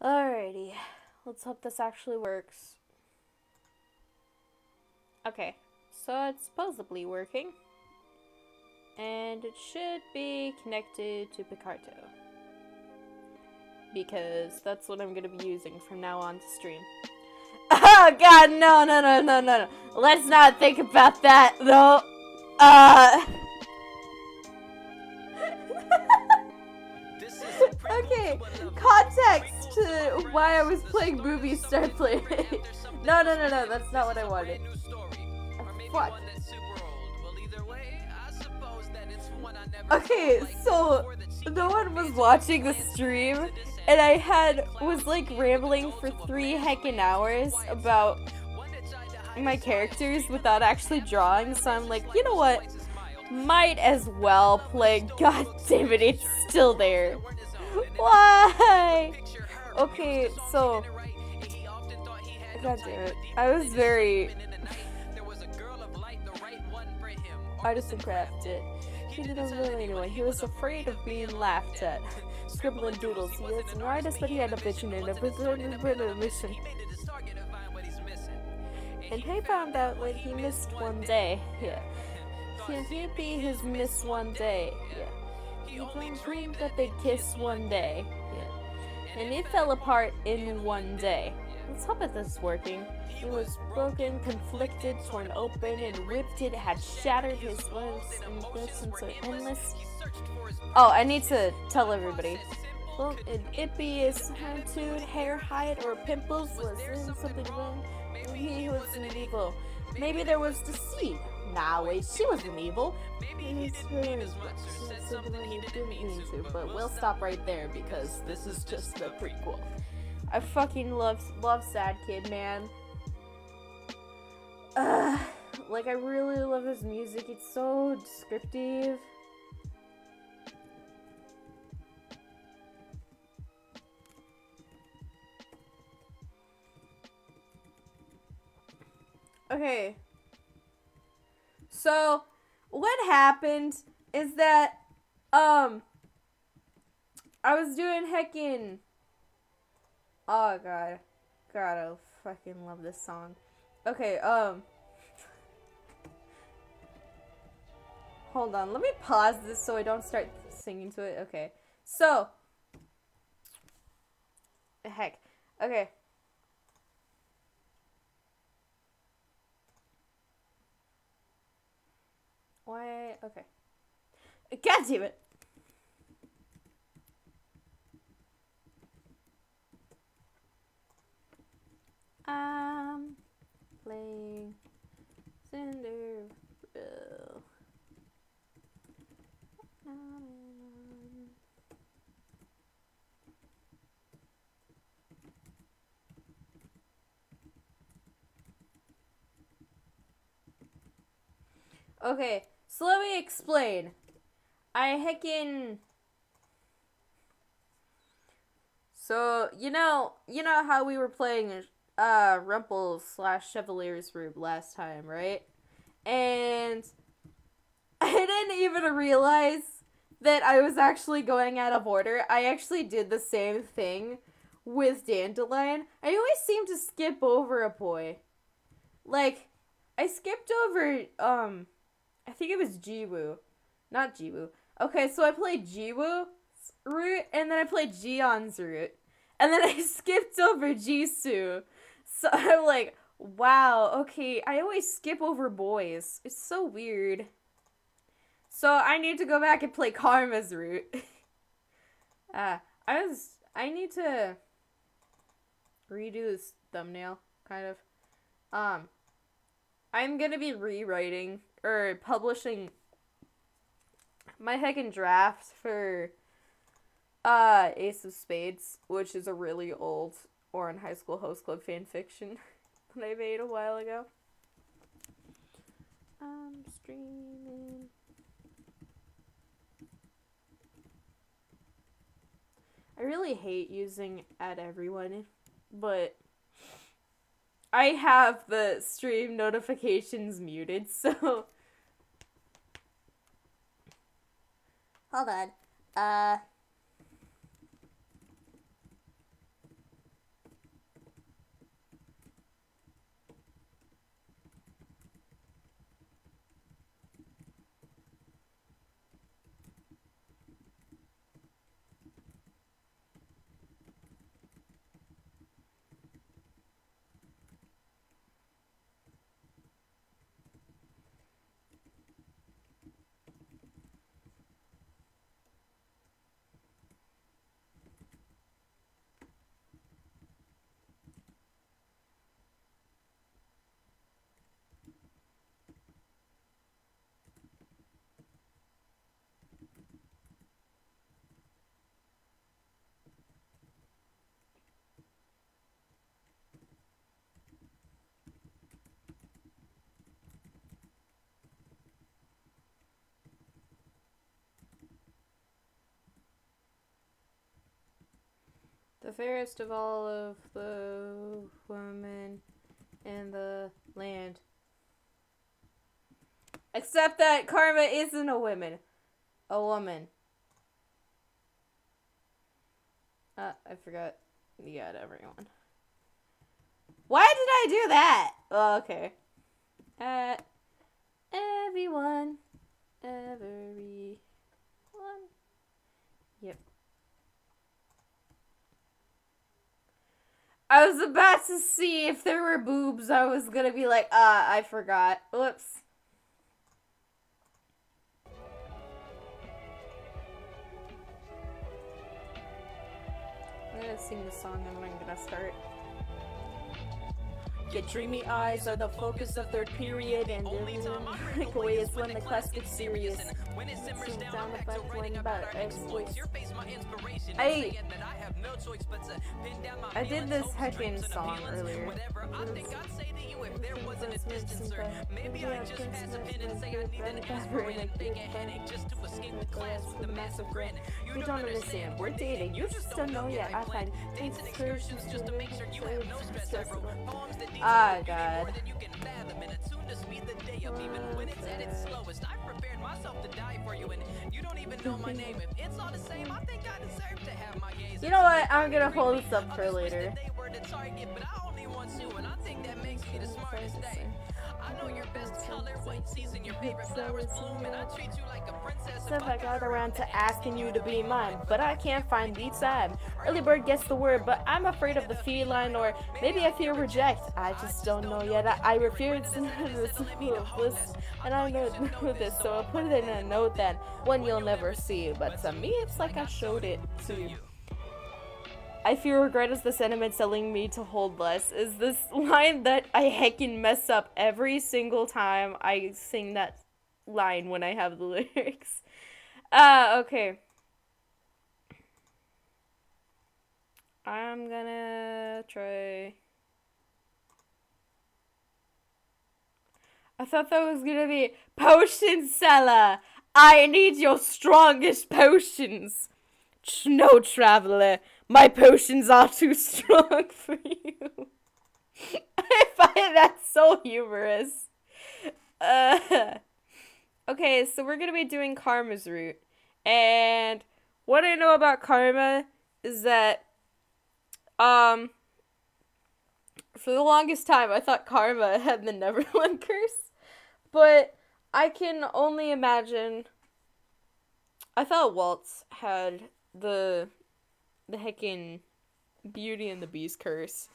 Alrighty, let's hope this actually works. Okay, so it's supposedly working. And it should be connected to Picarto. Because that's what I'm gonna be using from now on to stream. Oh god, no. Let's not think about that, though. Okay, context to why I was playing Movie Star Play. No, that's not what I wanted. Fuck. Okay, so no one was watching the stream, and I was like rambling for 3 heckin' hours about my characters without actually drawing, so I'm like, you know what? Might as well play. God damn it, it's still there. Why? Okay, so God damn it. I was very artist and crafted. He didn't really anyway. He was afraid of being laughed at. Scribbling doodles. He is an artist, but he had a vision and a mission. And he found out what he missed one day. Yeah. He'd be his miss one day. Yeah. He dreamed that they'd kiss one day. Yeah. And it fell apart in one day. Let's hope that this is working. It was broken, conflicted, torn open, and ripped. It had shattered his limbs and glistened so endless. Oh, I need to tell everybody. Well, it be his attitude, hair, height, or pimples was in something wrong. He was an evil. Maybe there was deceit. Nah, wait, she wasn't evil. It's hers. Didn't mean to, but we'll stop right there because this is just a prequel. I fucking love love-sadKID, man. Like, I really love his music. It's so descriptive. Okay. So, what happened is that, I was doing heckin'... Oh, God. God, I fucking love this song. Okay, hold on. Let me pause this so I don't start singing to it. Okay. So. Heck. Okay. Why? Okay. God damn it. I'm playing Cinderella. Okay, so let me explain. So, you know how we were playing Rumple/Chevalier's Room last time, right? And I didn't even realize that I was actually going out of order. I actually did the same thing with Dandelion. I always seem to skip over a boy. Like, I skipped over, I think it was Jiwoo. Not Jiwoo. Okay, so I played Jiwoo's route, and then I played Jion's route. And then I skipped over Jisoo. So I'm like, wow, okay, I always skip over boys. It's so weird. So I need to go back and play Karma's route. I need to redo this thumbnail, kind of. I'm gonna be rewriting, or publishing my heckin' draft for, Ace of Spades, which is a really old Oran High School Host Club fanfiction that I made a while ago. I'm streaming. I really hate using @everyone, but I have the stream notifications muted, so... Hold on. The fairest of all of the women in the land. Except that Karma isn't a woman. A woman. I forgot. Yeah, everyone. Why did I do that? Oh, okay. Everyone. Everyone. Yep. I was about to see if there were boobs. I was gonna be like, I forgot. Whoops. I'm gonna sing the song and then I'm gonna start. Your dreamy eyes are the focus of third period, and only time I break away is when the class gets serious. When it simmers down, the facts writing about our exploits. Your face, my inspiration. I have no choice but to pin down my did this heckin' song earlier. Whatever I think I'd say to you if there wasn't a distance, or maybe I just pass a pin and say I need an aspirin and fake a headache just to escape the class with a massive grin. You don't understand, we're dating. You just don't know yet. I find dates and excursions just to make sure you have no stress. I wrote poems that ah, God. more than you can fathom, and it's soon to speed the day up. Even when it's at its slowest, I prepared myself to die for you, and you don't even know my name. If it's all the same, I think I deserve to have my gaze. You know what? I'm gonna hold this up for later. They were the target, but I only want you, and I think that makes me the smartest day. I know your best color, white season, your favorite flowers bloom, and I treat you like a princess. Stuff I got around to asking you to be mine, but I can't find the time. Early bird gets the word, but I'm afraid of the feline, or maybe I fear reject. I just don't know yet. I refuse this bliss, and I know this, so I'll put it in a note then, one you'll never see. But to me, it's like I showed it to you. I fear regret is the sentiment telling me to hold less. Is this line that I heckin' mess up every single time I sing that line when I have the lyrics. Okay. I'm gonna try. I thought that was gonna be potion seller. I need your strongest potions. No, traveler. My potions are too strong for you. I find that so humorous. Okay, so we're gonna be doing Karma's route. And what I know about Karma is that, for the longest time, I thought Karma had the Neverland curse. But I can only imagine. I thought Waltz had the heckin' Beauty and the Beast curse.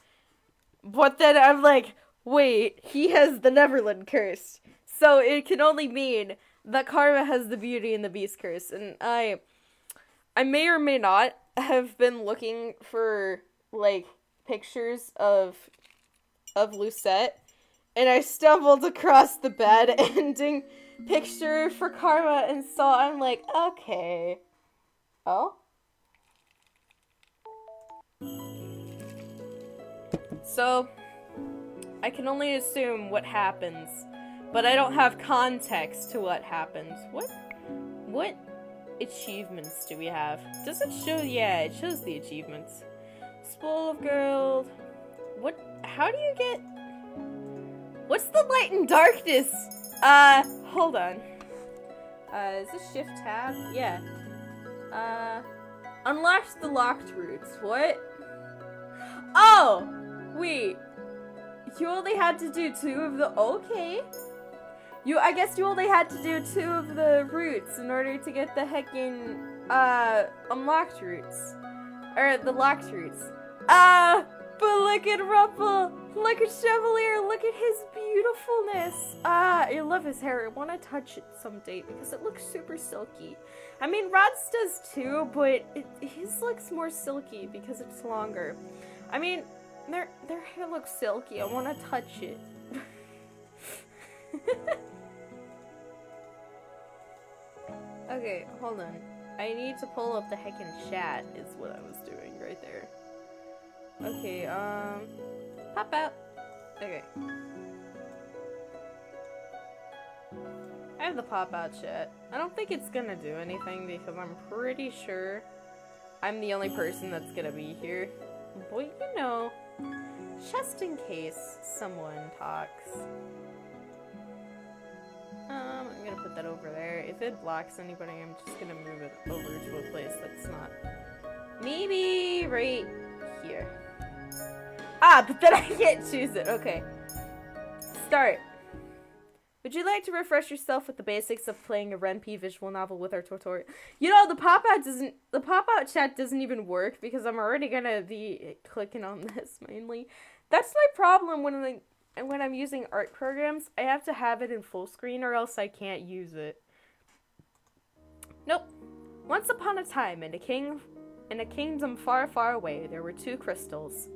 But then I'm like, wait, he has the Neverland curse. So it can only mean that Karma has the Beauty and the Beast curse. And I may or may not have been looking for, like, pictures of Lucette. And I stumbled across the bad ending picture for Karma. And so I'm like, okay. Oh? So, I can only assume what happens, but I don't have context to what happens. What achievements do we have? Does it show? Yeah, it shows the achievements. Spool of Gold. What? How do you get? What's the light and darkness? Hold on. Is this Shift Tab? Yeah. Unlocks the locked routes. What? Oh! Wait. You only had to do 2 of the... Okay. I guess you only had to do 2 of the routes in order to get the heckin', unlocked routes. Or the locked routes. But look at Ruffle! Look at Chevalier! Look at his beautifulness! I love his hair. I want to touch it someday because it looks super silky. I mean, Rod's does too, but his looks more silky because it's longer. I mean, their hair looks silky. I want to touch it. Okay, hold on. I need to pull up the heckin' chat is what I was doing right there. Okay, pop out. Okay. I have the pop out chat. I don't think it's gonna do anything because I'm pretty sure I'm the only person that's gonna be here. But you know, just in case someone talks. I'm gonna put that over there. If it blocks anybody, I'm just gonna move it over to a place that's not. Maybe right here. Ah, but then I can't choose it. Okay. Start. Would you like to refresh yourself with the basics of playing a RenP visual novel with our tutorial? You know, the pop-out chat doesn't even work because I'm already gonna be clicking on this mainly. That's my problem when I'm using art programs. I have to have it in full screen or else I can't use it. Nope. Once upon a time, in a kingdom far, far away, there were 2 crystals.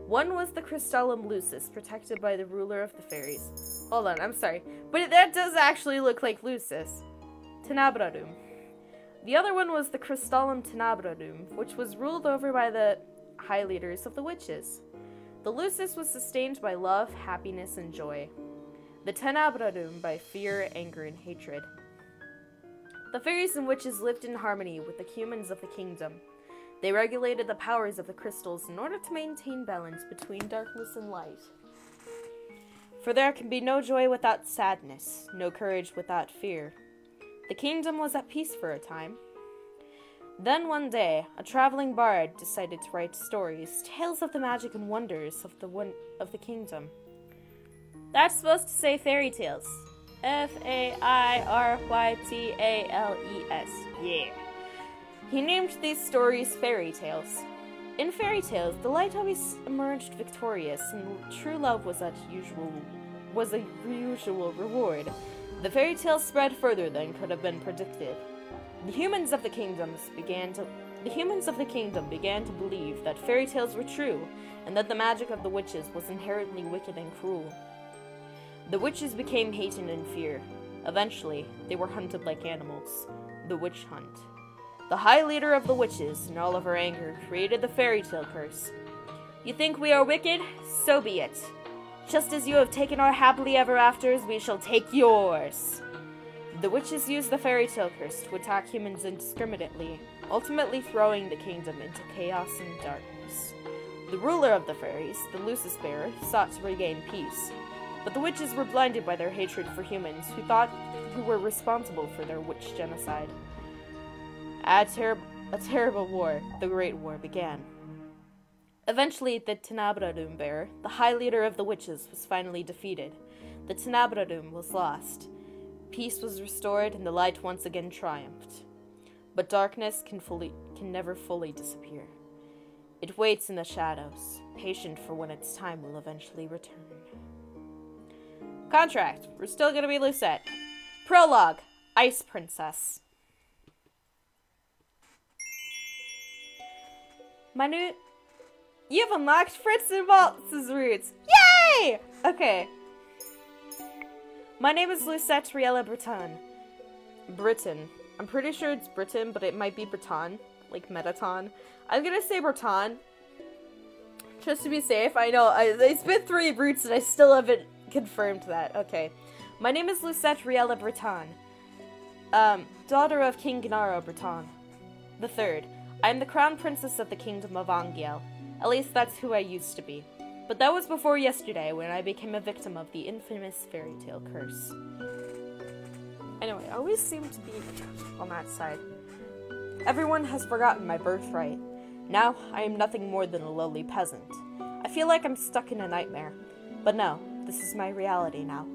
One was the Crystallum Lucis, protected by the ruler of the fairies. Hold on, I'm sorry. But that does actually look like Lucis. Tenebradum. The other one was the Crystallum Tenebradum, which was ruled over by the high leaders of the witches. The Lucis was sustained by love, happiness, and joy. The Tenebradum by fear, anger, and hatred. The fairies and witches lived in harmony with the humans of the kingdom. They regulated the powers of the crystals in order to maintain balance between darkness and light. For there can be no joy without sadness, no courage without fear. The kingdom was at peace for a time. Then one day, a traveling bard decided to write stories, tales of the magic and wonders of the kingdom. That's supposed to say fairy tales. Fairytales. Yeah. He named these stories fairy tales. In fairy tales, the light always emerged victorious, and true love was a usual reward. The fairy tales spread further than could have been predicted. The humans of the kingdom began to believe that fairy tales were true, and that the magic of the witches was inherently wicked and cruel. The witches became hated and fear. Eventually, they were hunted like animals. The witch hunt. The high leader of the witches, in all of her anger, created the fairy tale curse. You think we are wicked? So be it. Just as you have taken our happily ever afters, we shall take yours. The witches used the fairy tale curse to attack humans indiscriminately, ultimately throwing the kingdom into chaos and darkness. The ruler of the fairies, the Lucis Bearer, sought to regain peace, but the witches were blinded by their hatred for humans who were responsible for their witch genocide. A terrible war, the Great War, began. Eventually, the Tenebradum Bearer, the high leader of the witches, was finally defeated. The Tenebradum was lost. Peace was restored, and the light once again triumphed. But darkness can never fully disappear. It waits in the shadows, patient for when its time will eventually return. Contract. We're still gonna be Lucette. Prologue. Ice Princess. You've unlocked Fritz and Waltz's roots! Yay! Okay. My name is Lucette Riella Breton. I'm pretty sure it's Britain, but it might be Breton. Like Metaton. I'm gonna say Breton. Just to be safe. I know, it's been 3 roots and I still haven't confirmed that. Okay. My name is Lucette Riella Breton. Daughter of King Gennaro Breton the Third. I am the crown princess of the kingdom of Angiel. At least that's who I used to be. But that was before yesterday, when I became a victim of the infamous fairy tale curse. Anyway, I always seem to be on that side. Everyone has forgotten my birthright. Now, I am nothing more than a lowly peasant. I feel like I'm stuck in a nightmare. But no, this is my reality now.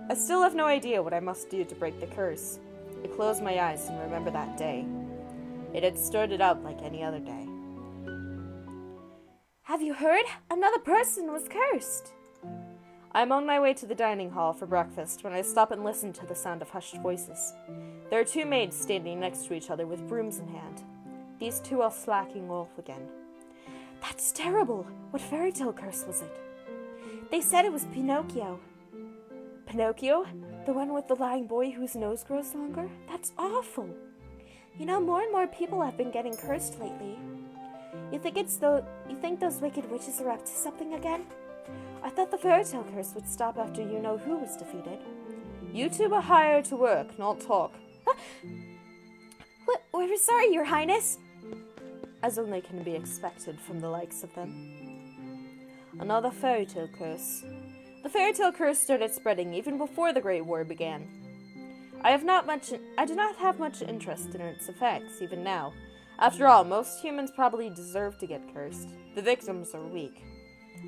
I still have no idea what I must do to break the curse. I close my eyes and remember that day. It had started out like any other day. Have you heard? Another person was cursed. I'm on my way to the dining hall for breakfast when I stop and listen to the sound of hushed voices. There are 2 maids standing next to each other with brooms in hand. These 2 are slacking off again. That's terrible. What fairy tale curse was it? They said it was Pinocchio. Pinocchio? The one with the lying boy whose nose grows longer? That's awful. You know, more and more people have been getting cursed lately. You think those wicked witches are up to something again? I thought the fairy tale curse would stop after you know who was defeated. You 2 are hired to work, not talk. What we're sorry, Your Highness. As only can be expected from the likes of them. Another fairy tale curse. The fairy tale curse started spreading even before the Great War began. I do not have much interest in its effects, even now. After all, most humans probably deserve to get cursed. The victims are weak.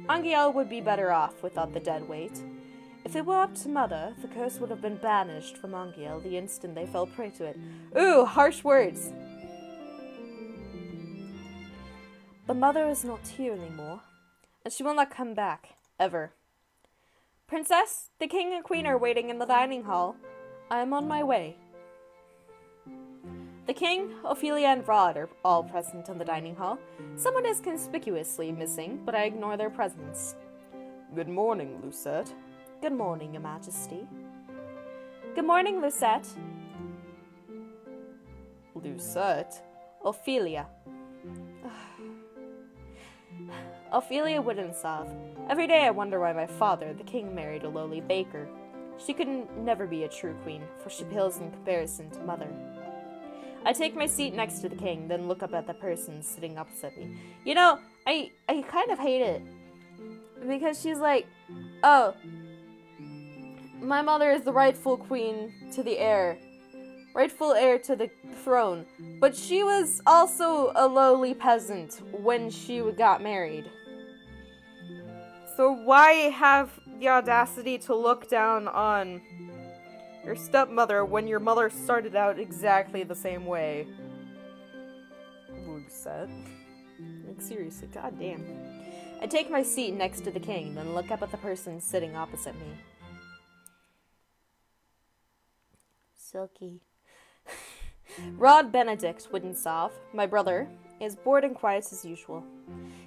Angiel would be better off without the dead weight. If it were up to Mother, the curse would have been banished from Angiel the instant they fell prey to it. Ooh, harsh words! But Mother is not here anymore, and she will not come back, ever. Princess, the King and Queen are waiting in the dining hall. I am on my way. The King, Ophelia, and Rod are all present in the dining hall. Someone is conspicuously missing, but I ignore their presence. Good morning, Lucette. Good morning, Your Majesty. Good morning, Lucette. Lucette? Ophelia. Ophelia Woodensov. Every day I wonder why my father, the king, married a lowly baker. She could never be a true queen, for she pales in comparison to Mother. I take my seat next to the king, then look up at the person sitting opposite me. You know, I kind of hate it. Because she's like, oh, my mother is the rightful queen to the heir. Rightful heir to the throne. But she was also a lowly peasant when she got married. So why have the audacity to look down on your stepmother when your mother started out exactly the same way? Lucette. Like, seriously, goddamn. I take my seat next to the king, then look up at the person sitting opposite me. Silky. Rod Benedict Woodensov, my brother, is bored and quiet as usual.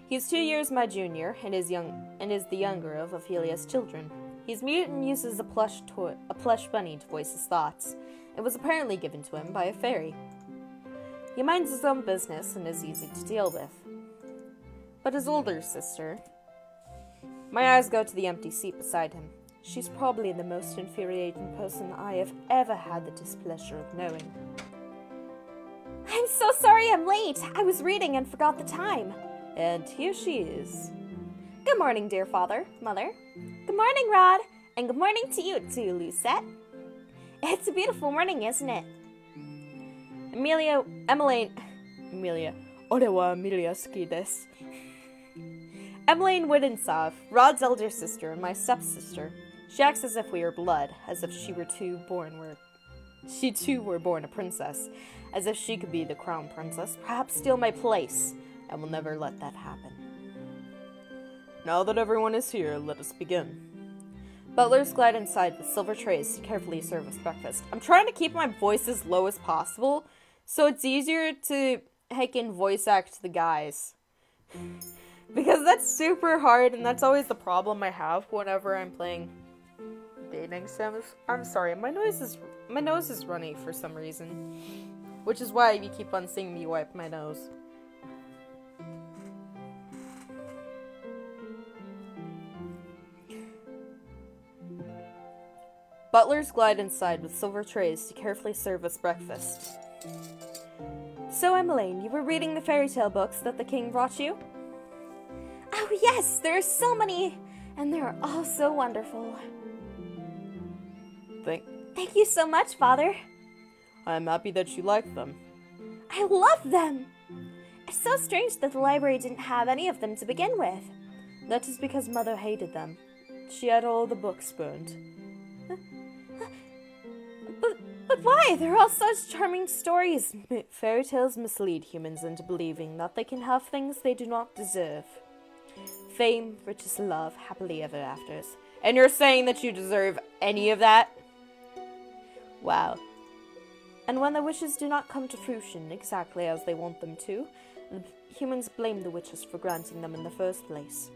He is 2 years my junior and is the younger of Ophelia's children. He's mute and uses a plush bunny to voice his thoughts. It was apparently given to him by a fairy. He minds his own business and is easy to deal with. But his older sister... My eyes go to the empty seat beside him. She's probably the most infuriating person I have ever had the displeasure of knowing. I'm so sorry I'm late. I was reading and forgot the time. And here she is. Good morning, dear father, mother. Good morning, Rod. And good morning to you too, Lucette. It's a beautiful morning, isn't it? Emilia, Orewa love-sadKID desu. Emmeline Woodensov, Rod's elder sister and my stepsister. She acts as if we were blood, as if she too were born a princess, as if she could be the crown princess, perhaps steal my place. I will never let that happen. Now that everyone is here, let us begin. Butlers glide inside with silver trays to carefully serve us breakfast. I'm trying to keep my voice as low as possible, so it's easier to heckin' voice act the guys. Because that's super hard, and that's always the problem I have whenever I'm playing dating sims. I'm sorry, my nose is runny for some reason. Which is why you keep on seeing me wipe my nose. Butlers glide inside with silver trays to carefully serve us breakfast. So, Emmeline, you were reading the fairy tale books that the king brought you? Oh, yes! There are so many, and they are all so wonderful. Thank you so much, Father. I am happy that you like them. I love them! It's so strange that the library didn't have any of them to begin with. That is because Mother hated them. She had all the books burned. But why? They're all such charming stories. Fairy tales mislead humans into believing that they can have things they do not deserve. Fame, riches, love, happily ever afters. And you're saying that you deserve any of that? Wow. And when the wishes do not come to fruition exactly as they want them to, the humans blame the witches for granting them in the first place.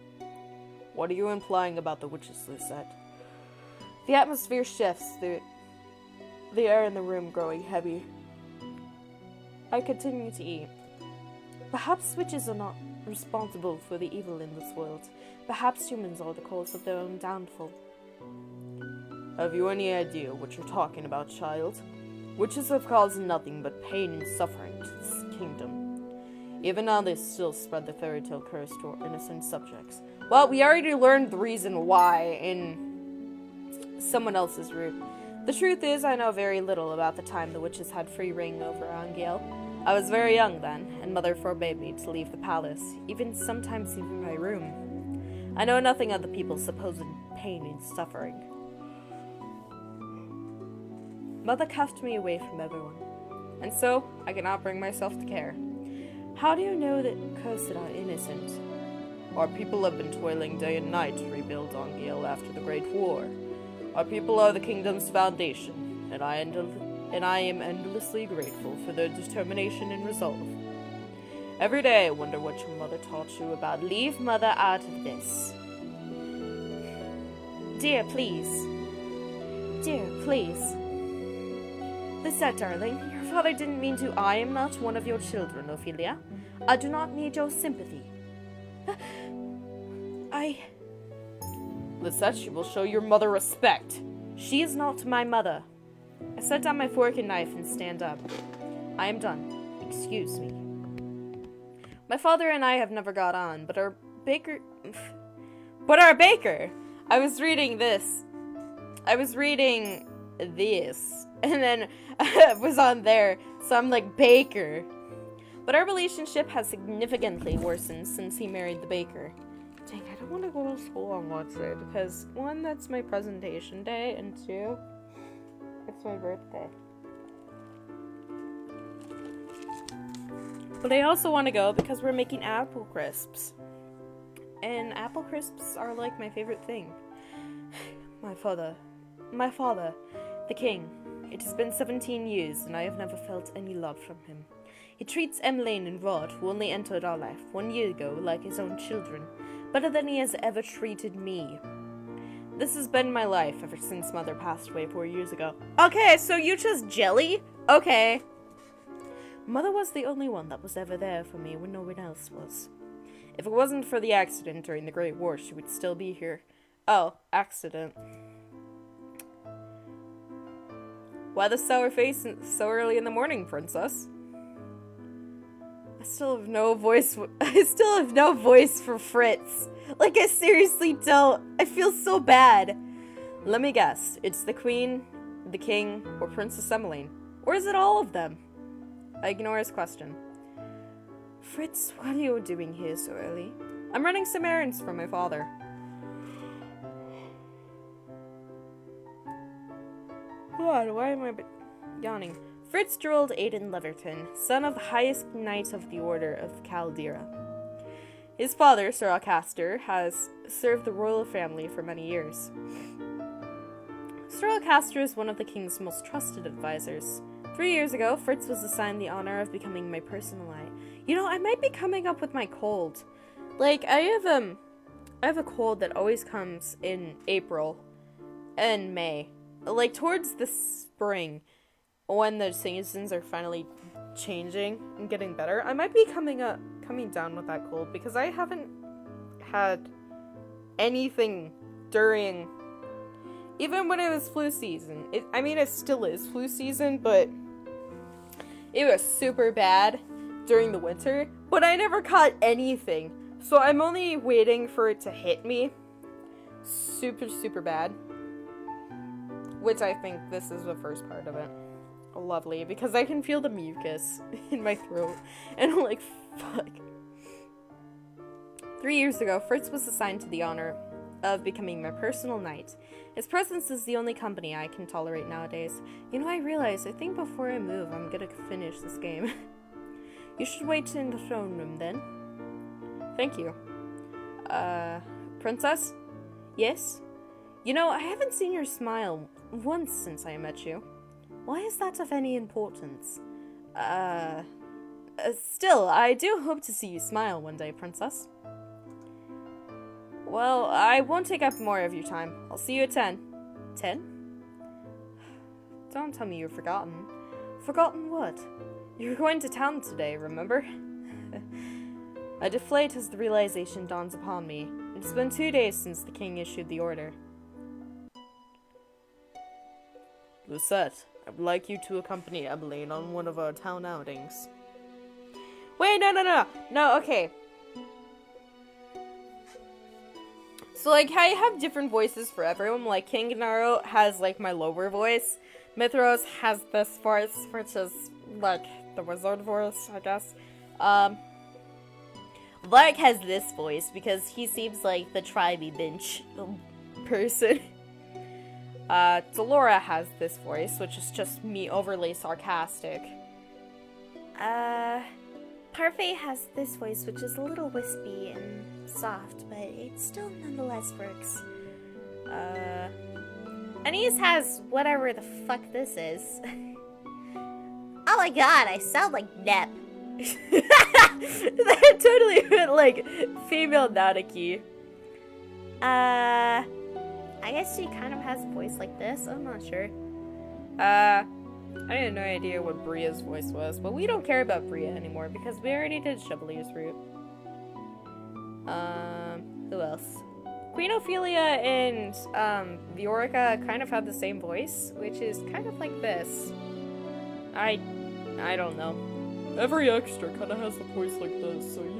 What are you implying about the witches, Lucette? The atmosphere shifts, the air in the room growing heavy. I continue to eat. Perhaps witches are not responsible for the evil in this world. Perhaps humans are the cause of their own downfall. Have you any idea what you're talking about, child? Witches have caused nothing but pain and suffering to this kingdom. Even now they still spread the fairy tale curse to our innocent subjects. Well, we already learned the reason why in someone else's route. The truth is, I know very little about the time the witches had free reign over Angel. I was very young then, and Mother forbade me to leave the palace, sometimes even my room. I know nothing of the people's supposed pain and suffering. Mother kept me away from everyone, and so I cannot bring myself to care. How do you know that cursed are innocent? Our people have been toiling day and night to rebuild Angel after the Great War. Our people are the kingdom's foundation, and I am endlessly grateful for their determination and resolve. Every day I wonder what your mother taught you about. Leave Mother out of this. Dear, please. Dear, please. Lisette, darling, your father didn't mean to. I am not one of your children, Ophelia. I do not need your sympathy. Lisette, you will show your mother respect. She is not my mother. I set down my fork and knife and stand up. I am done. Excuse me. My father and I have never got on, but our baker... I was reading this. And then it was on there, so I'm like, baker. But our relationship has significantly worsened since he married the baker. Dang, I don't want to go to school on Wednesday because, one, that's my presentation day, and two, it's my birthday. But I also want to go because we're making apple crisps. And apple crisps are like my favorite thing. My father, the king. It has been 17 years and I have never felt any love from him. He treats Emmeline and Rod, who only entered our life 1 year ago, like his own children, better than he has ever treated me. This has been my life ever since Mother passed away 4 years ago. Okay, so you chose jelly? Okay. Mother was the only one that was ever there for me when no one else was. If it wasn't for the accident during the Great War, she would still be here. Oh, accident. Why the sour face so early in the morning, princess? I still have no voice for Fritz. Like, I seriously don't. I feel so bad. Let me guess. It's the queen, the king, or Princess Emmeline. Or is it all of them? I ignore his question. Fritz, what are you doing here so early? I'm running some errands for my father. God, why am I yawning? Fritz Gerald Aidan Leverton, son of the highest knight of the Order of Caldera. His father, Sir Alcaster, has served the royal family for many years. Sir Alcaster is one of the king's most trusted advisors. 3 years ago, Fritz was assigned the honor of becoming my personal eye. You know, I might be coming up with my cold. Like, I have a cold that always comes in April and May. Like, towards the spring, when the seasons are finally changing and getting better, I might be coming down with that cold because I haven't had anything during, even when it was flu season. It still is flu season, but it was super bad during the winter, but I never caught anything. So I'm only waiting for it to hit me super, super bad. Which I think this is the first part of it. Lovely, because I can feel the mucus in my throat. And I'm like, fuck. 3 years ago, Fritz was assigned to the honor of becoming my personal knight. His presence is the only company I can tolerate nowadays. You know, I think before I move, I'm gonna finish this game. You should wait in the throne room then. Thank you. Princess? Yes? You know, I haven't seen your smile once since I met you. Why is that of any importance? Still, I do hope to see you smile one day, Princess. Well, I won't take up more of your time. I'll see you at 10. 10? Don't tell me you've forgotten. Forgotten what? You're going to town today, remember? I deflate as the realization dawns upon me. It's been 2 days since the king issued the order. Lucette, I would like you to accompany Emmeline on one of our town outings. Wait, no, okay. So, like, I have different voices for everyone. Like, King Gennaro has, like, my lower voice. Mithros has this voice, which is, like, the wizard voice, I guess. Lark has this voice because he seems like the tribey bench person. Delora has this voice, which is just me overly sarcastic. Parfait has this voice, which is a little wispy and soft, but it still nonetheless works. Anise has whatever the fuck this is. Oh my god, I sound like Nep. That totally went like female Nanaki. I guess she kind of has a voice like this, I'm not sure. I had no idea what Bria's voice was, but we don't care about Bria anymore because we already did Chevalier's route. Who else? Queen Ophelia and Viorica kind of have the same voice, which is kind of like this. I don't know. Every extra kind of has a voice like this, so you know.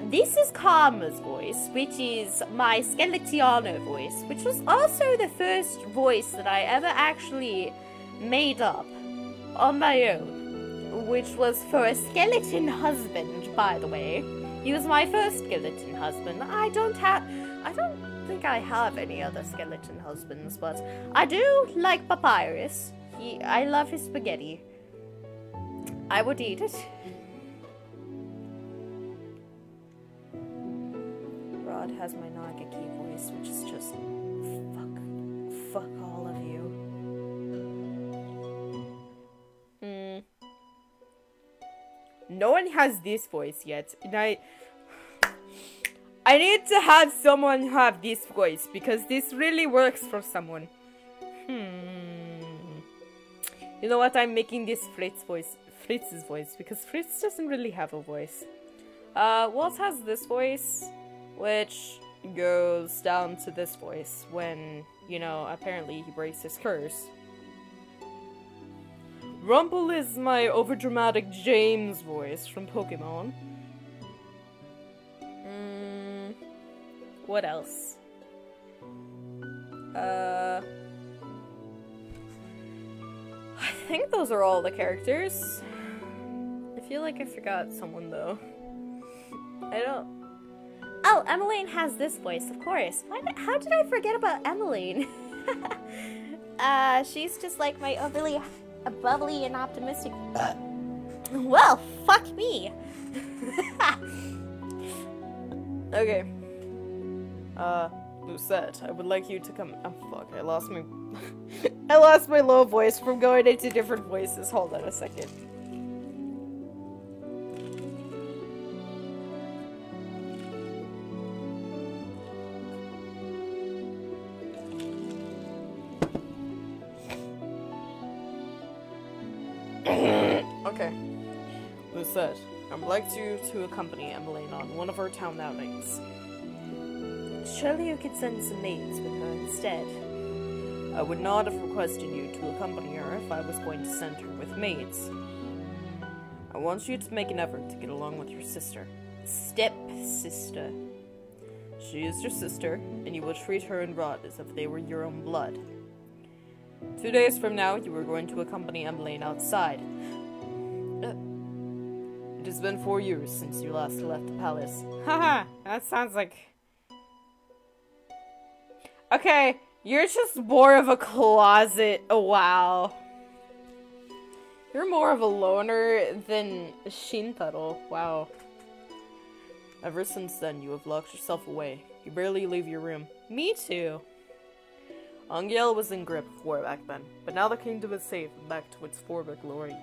This is Karma's voice, which is my Skeletiano voice, which was also the first voice that I ever actually made up on my own, which was for a skeleton husband, by the way. He was my first skeleton husband. I don't think I have any other skeleton husbands, but I do like Papyrus. I love his spaghetti. I would eat it. Rod has my Nagaki voice, which is just fuck all of you. No one has this voice yet, and I need to have someone have this voice because this really works for someone. You know what? I'm making this Fritz's voice because Fritz doesn't really have a voice. Walt has this voice, which goes down to this voice when, you know, apparently he breaks his curse. Rumple is my overdramatic James voice from Pokemon. What else? I think those are all the characters. I feel like I forgot someone though. I don't. Oh, Emmeline has this voice, of course. How did I forget about Emmeline? She's just like my overly bubbly and optimistic. Well, fuck me. Okay. Lucette, I would like you to come. Oh fuck! I lost my. I lost my low voice from going into different voices. Hold on a second. Okay. Lucette, I would like you to accompany Emmeline on one of our town outings. Surely you could send some maids with her instead. I would not have requested you to accompany her if I was going to send her with maids. I want you to make an effort to get along with your sister. Step-sister. She is your sister, and you will treat her and Rod as if they were your own blood. 2 days from now, you are going to accompany Emmeline outside. It has been 4 years since you last left the palace. Haha, that sounds like... Okay, you're just more of a closet. Oh, wow. You're more of a loner than Shintaro. Wow. Ever since then, you have locked yourself away. You barely leave your room. Me too. Angiel was in grip of war back then, but now the kingdom is safe and back to its former glory.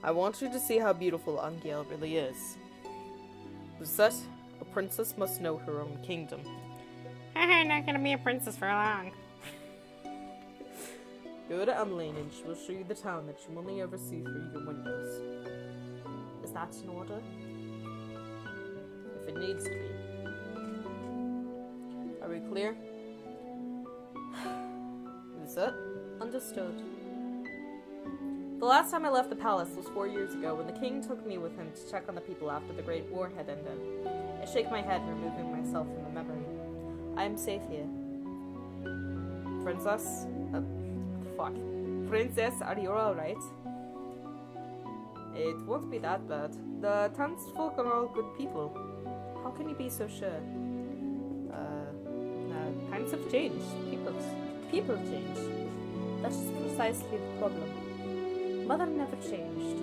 I want you to see how beautiful Angiel really is. Lucette, a princess must know her own kingdom. I'm not gonna be a princess for long. Go to Emmeline and she will show you the town that you only ever see through your windows. Is that in order? If it needs to be. Are we clear? it. Understood. The last time I left the palace was 4 years ago, when the king took me with him to check on the people after the Great War had ended. I shake my head, removing myself from the memory. I am safe here. Princess? Fuck. Princess, are you alright? It won't be that bad. The townsfolk are all good people. How can you be so sure? Times have changed. People change. That's precisely the problem. Mother never changed.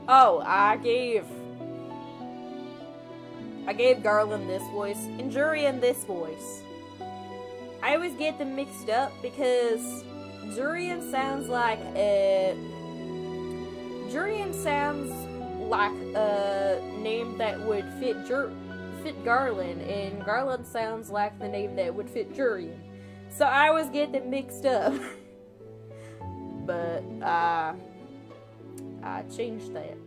Oh, I gave Garland this voice and Jurian this voice. I always get them mixed up because Jurian sounds like a name that would fit Garland, and Garland sounds like the name that would fit Jurian. So I always get them mixed up. But I changed that.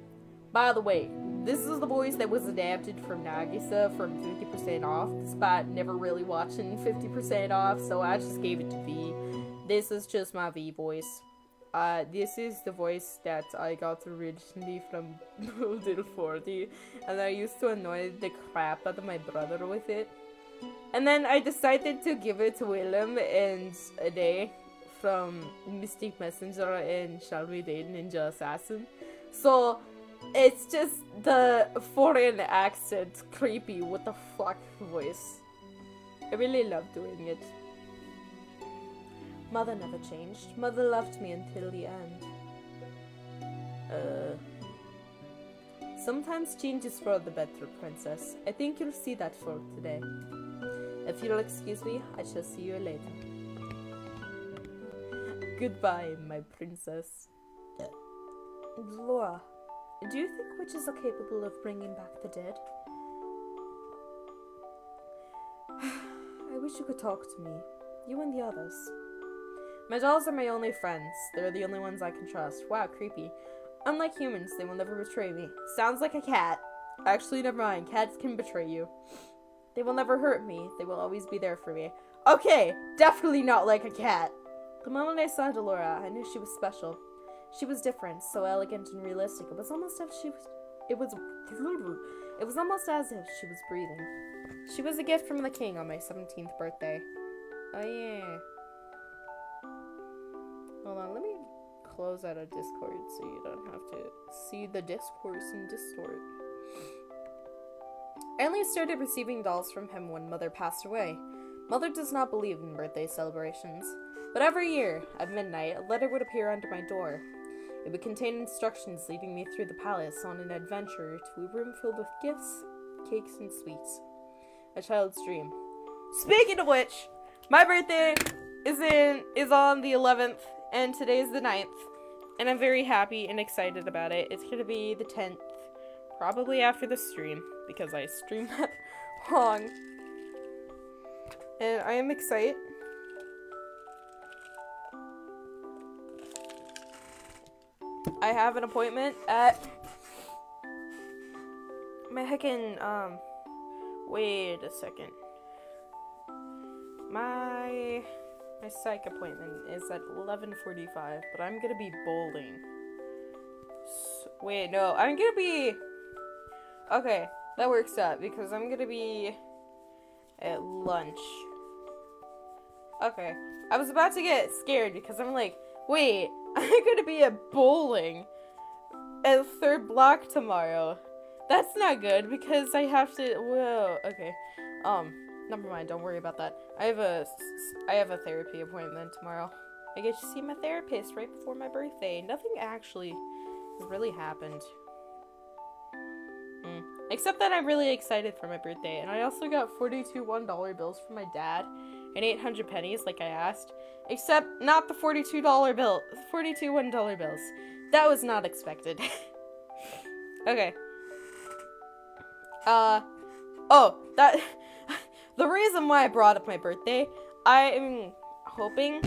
By the way, this is the voice that was adapted from Nagisa from 50% Off, despite never really watching 50% Off, so I just gave it to V. This is just my V voice. This is the voice that I got originally from Builder 40, and I used to annoy the crap out of my brother with it. And then I decided to give it to Willem and Ade from Mystic Messenger and Shall We Date Ninja Assassin. So it's just the foreign accent, creepy, what the fuck voice. I really love doing it. Mother never changed. Mother loved me until the end. Sometimes change is for the better, Princess. I think you'll see that for today. If you'll excuse me, I shall see you later. Goodbye, my princess. Laura, do you think witches are capable of bringing back the dead? I wish you could talk to me. You and the others. My dolls are my only friends. They're the only ones I can trust. Wow, creepy. Unlike humans, they will never betray me. Sounds like a cat. Actually, never mind. Cats can betray you. They will never hurt me. They will always be there for me. Okay, definitely not like a cat. The moment I saw Delora, I knew she was special. She was different, so elegant and realistic. It was almost as if she was breathing. She was a gift from the king on my 17th birthday. Oh yeah. Hold on, let me close out of Discord so you don't have to see the discourse and distort. I only started receiving dolls from him when Mother passed away. Mother does not believe in birthday celebrations, but every year, at midnight, a letter would appear under my door. It would contain instructions leading me through the palace on an adventure to a room filled with gifts, cakes, and sweets. A child's dream. Speaking of which, my birthday is on the 11th, and today's the 9th, and I'm very happy and excited about it. It's gonna be the 10th, probably after the stream, because I stream that long. And I am excited. I have an appointment at my heckin', wait a second. My psych appointment is at 11:45, but I'm gonna be bowling. Wait, no, I'm gonna be... Okay, that works out, because I'm gonna be at lunch. Okay, I was about to get scared, because I'm like, wait, I'm gonna be at bowling at 3rd block tomorrow. That's not good, because I have to... Whoa, okay. Never mind, don't worry about that. I have a therapy appointment tomorrow. I get to see my therapist right before my birthday. Nothing actually has really happened. Except that I'm really excited for my birthday. And I also got 42 $1 bills from my dad and 800 pennies like I asked. Except not the 42 $1 bills. That was not expected. Okay. The reason why I brought up my birthday, I am hoping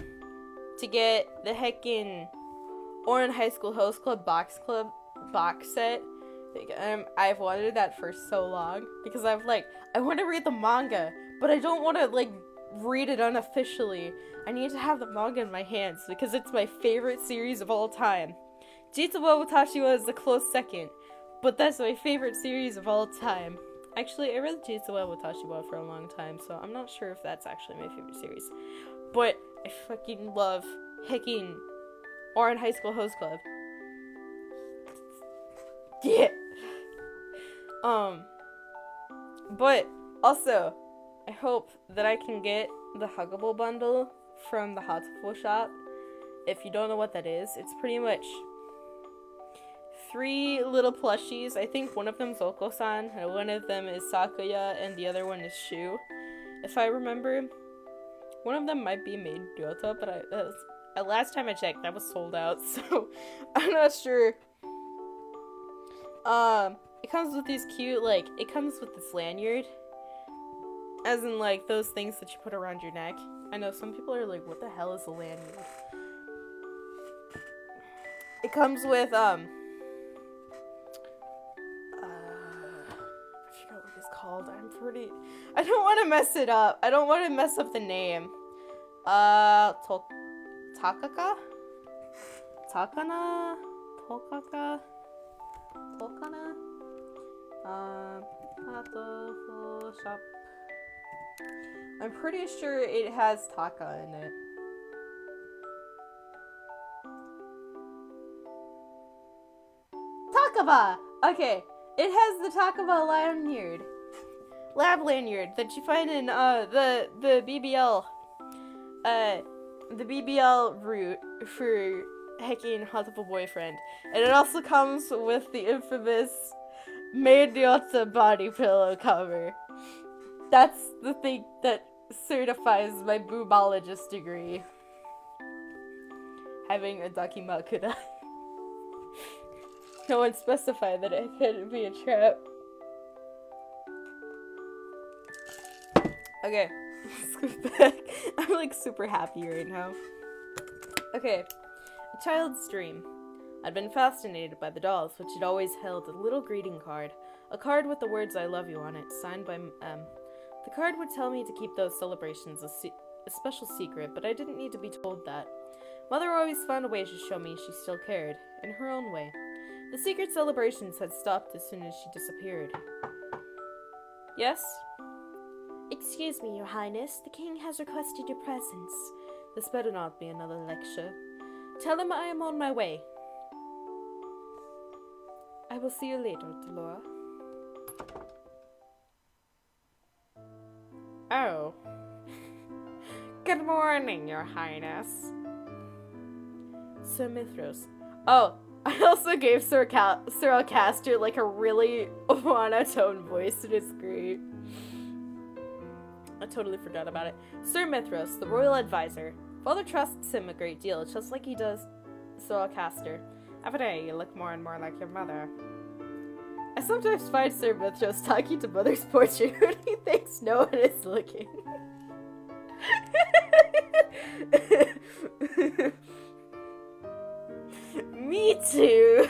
to get the heckin' Orin High School Host Club box set. I've wanted that for so long, because I want to read the manga, but I don't want to, read it unofficially. I need to have the manga in my hands because it's my favorite series of all time. Jitsu wa Watashi wa is a close second, but that's my favorite series of all time. Actually, I read Jitsu wa Watashi wa for a long time, so I'm not sure if that's actually my favorite series. But I fucking love Hicking Oran High School Host Club. Yeah. But also, I hope that I can get the Huggable bundle from the Hatoful shop. If you don't know what that is, it's pretty much 3 little plushies. I think one of them's Oko-san, and one of them is Sakuya, and the other one is Shu. If I remember, one of them might be made Ryota, but last time I checked, that was sold out, so I'm not sure. It comes with these cute, like, it comes with this lanyard. As in, like, those things that you put around your neck. I know some people are like, what the hell is a lanyard? It comes with, I forgot what it's called. I don't want to mess it up. I don't want to mess up the name. Takaka? Takana? Tokaka? Tokana? Hatoful shop. I'm pretty sure it has Taka in it. Takaba! Okay, it has the Takaba lanyard. Lab lanyard that you find in the BBL route for Hecking Hatoful Boyfriend. And it also comes with the infamous Meiryota body pillow cover. That's the thing that certifies my boobologist degree. Having a dakimakura. No one specified that it couldn't be a trap. Okay, let's go back. I'm like super happy right now. Okay, a child's dream. I'd been fascinated by the dolls, which had always held a little greeting card. A card with the words I love you on it, signed by M. The card would tell me to keep those celebrations a special secret, but I didn't need to be told that. Mother always found a way to show me she still cared, in her own way. The secret celebrations had stopped as soon as she disappeared. Yes? Excuse me, Your Highness. The king has requested your presence. This better not be another lecture. Tell him I am on my way. I will see you later, Delora. Oh. Good morning, Your Highness. Sir Mithros. Oh, I also gave Sir Castor like a really monotone voice, and it's great. I totally forgot about it. Sir Mithros, the royal advisor. Father trusts him a great deal, just like he does Sir Castor. Every day, you look more and more like your mother. I sometimes find Sir Mithros talking to Mother's portrait when he thinks no one is looking. Me too.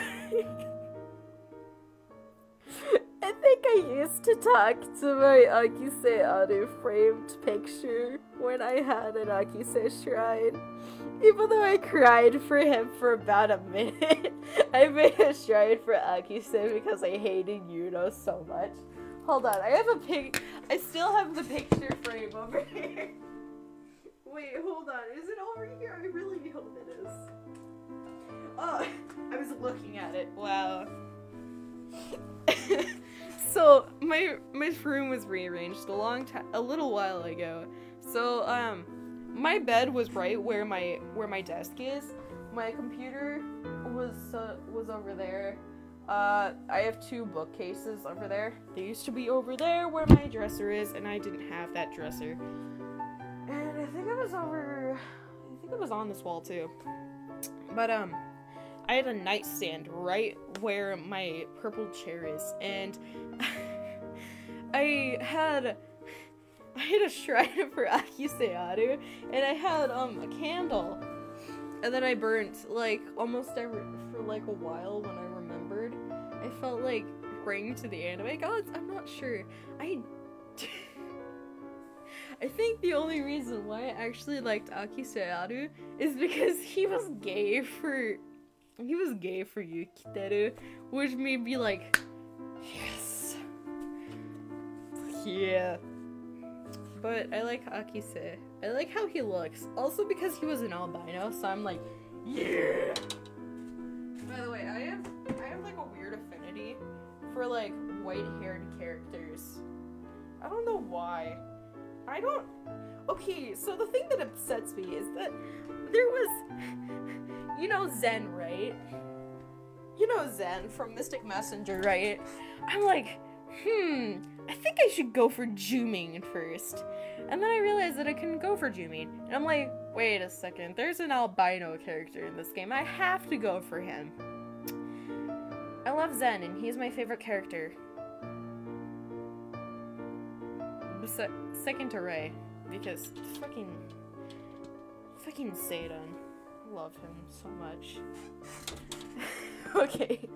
I think I used to talk to my Akise Anu framed picture when I had an Akise shrine. Even though I cried for him for about a minute, I made a shrine for Akise because I hated Yuno so much. Hold on, I still have the picture frame over here. Wait, hold on, is it over here? I really hope it is. Oh, I was looking at it. Wow. So my room was rearranged a little while ago. So my bed was right where my desk is. My computer was over there. I have 2 bookcases over there. They used to be over there where my dresser is, and I didn't have that dresser. And I think it was on this wall too. But I had a nightstand right where my purple chair is, and I had a shrine for Akise Anu, and I had a candle, and then I burnt like almost for like a while when I remembered. I felt like praying to the anime gods. I'm not sure. I think the only reason why I actually liked Akisearu is because he was gay for Yukiteru, which made me like, yes. Yeah. But I like Akise. I like how he looks. Also because he was an albino, so I'm like, yeah. By the way, I have like a weird affinity for like white-haired characters. I don't know why. Okay, so the thing that upsets me is that there was, you know Zen, right? You know Zen from Mystic Messenger, right? I'm like, I think I should go for Jumin first. And then I realized that I couldn't go for Jumin. And I'm like, wait a second, there's an albino character in this game. I have to go for him. I love Zen, and he's my favorite character. Second to Ray, because fucking Seidan. I love him so much. Okay.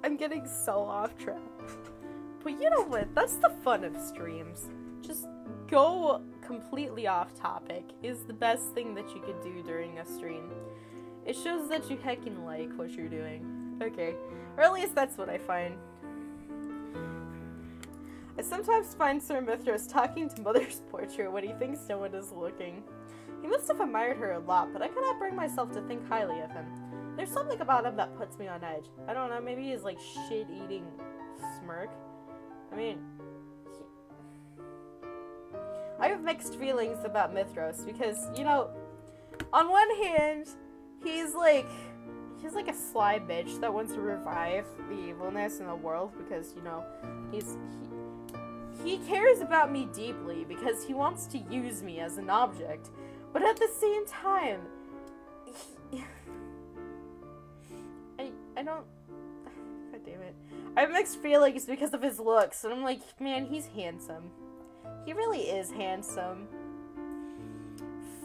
I'm getting so off track. But you know what? That's the fun of streams. Just go completely off topic is the best thing that you could do during a stream. It shows that you heckin' like what you're doing. Okay. Or at least that's what I find. I sometimes find Sir Mithras talking to Mother's portrait when he thinks no one is looking. He must have admired her a lot, but I cannot bring myself to think highly of him. There's something about him that puts me on edge. I don't know, maybe he's like shit-eating smirk. I mean, I have mixed feelings about Mithras because, you know, on one hand, he's like a sly bitch that wants to revive the evilness in the world because, you know, he cares about me deeply because he wants to use me as an object. But at the same time, I don't... God damn it. I have mixed feelings because of his looks, and I'm like, man, he's handsome. He really is handsome.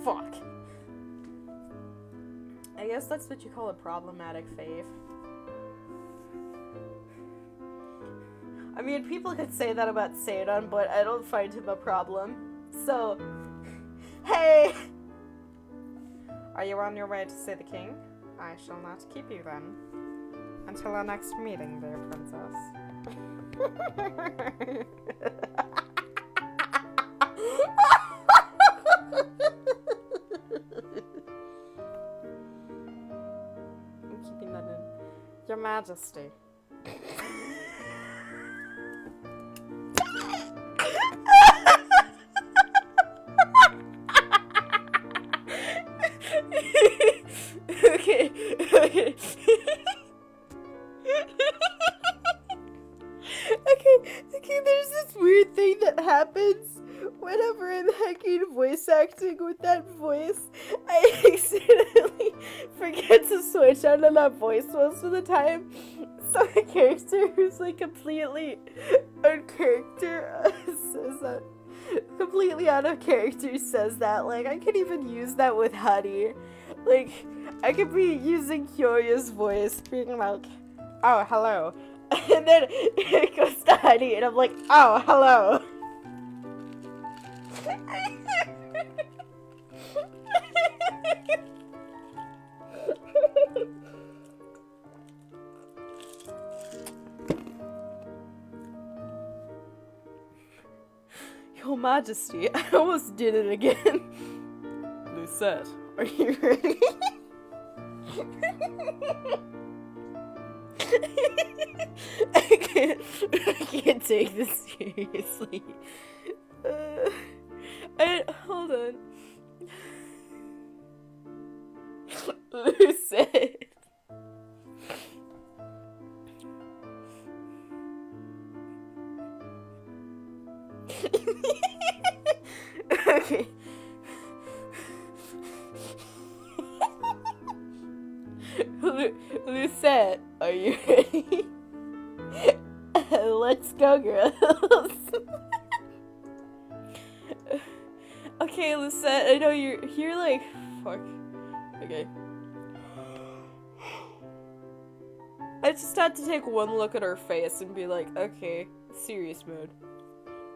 Fuck. I guess that's what you call a problematic fave. I mean, people could say that about Seidan, but I don't find him a problem. So, hey! Are you on your way to see the king? I shall not keep you then. Until our next meeting, dear princess. I'm keeping that in. Your Majesty. Okay. Okay, there's this weird thing that happens whenever I'm hacking voice acting with that voice. I accidentally forget to switch out on that voice most of the time. So a character who's like completely out of character says that. Completely out of character says that. Like, I could even use that with Honey. Like, I could be using Kyoya's voice, being like, oh, hello. And then it goes to Honey, and I'm like, oh, hello. Your Majesty, I almost did it again. Lucette, are you ready? I can't take this seriously. Hold on. Lucette. Okay. Lucette, are you ready? Let's go, girls. Okay, Lucette, I know you're like, fuck. Okay. I just had to take one look at her face and be like, okay, serious mode.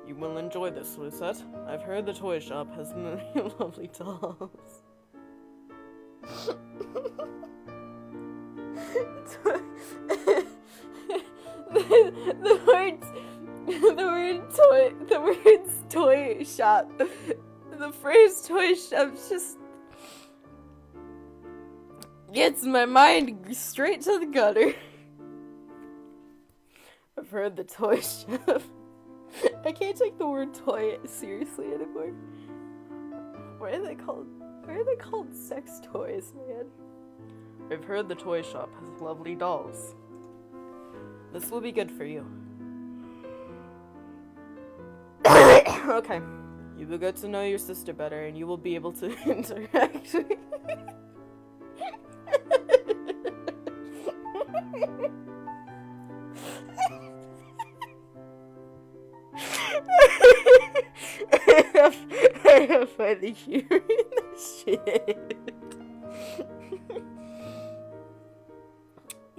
You will enjoy this, Lucette. I've heard the toy shop has many lovely dolls. the words toy shop. The phrase toy shop just gets my mind straight to the gutter. I've heard the toy shop. I can't take the word toy seriously anymore. Why are they called sex toys, man? I've heard the toy shop has lovely dolls. This will be good for you. Okay. You will get to know your sister better and you will be able to interact with I have funny humor in this shit.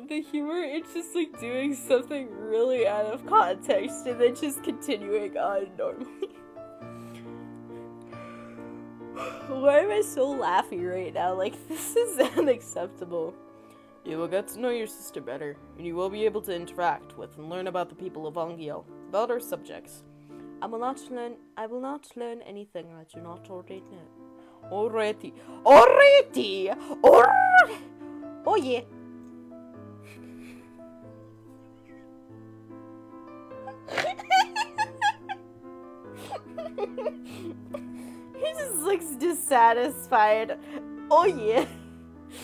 The humor, it's just like doing something really out of context and then just continuing on normally. Why am I so laughy right now? Like, this is unacceptable. You will get to know your sister better, and you will be able to interact with and learn about the people of Angiel, about our subjects. I will not learn anything I do not already know. Already! Oh yeah! He just looks dissatisfied. Oh yeah.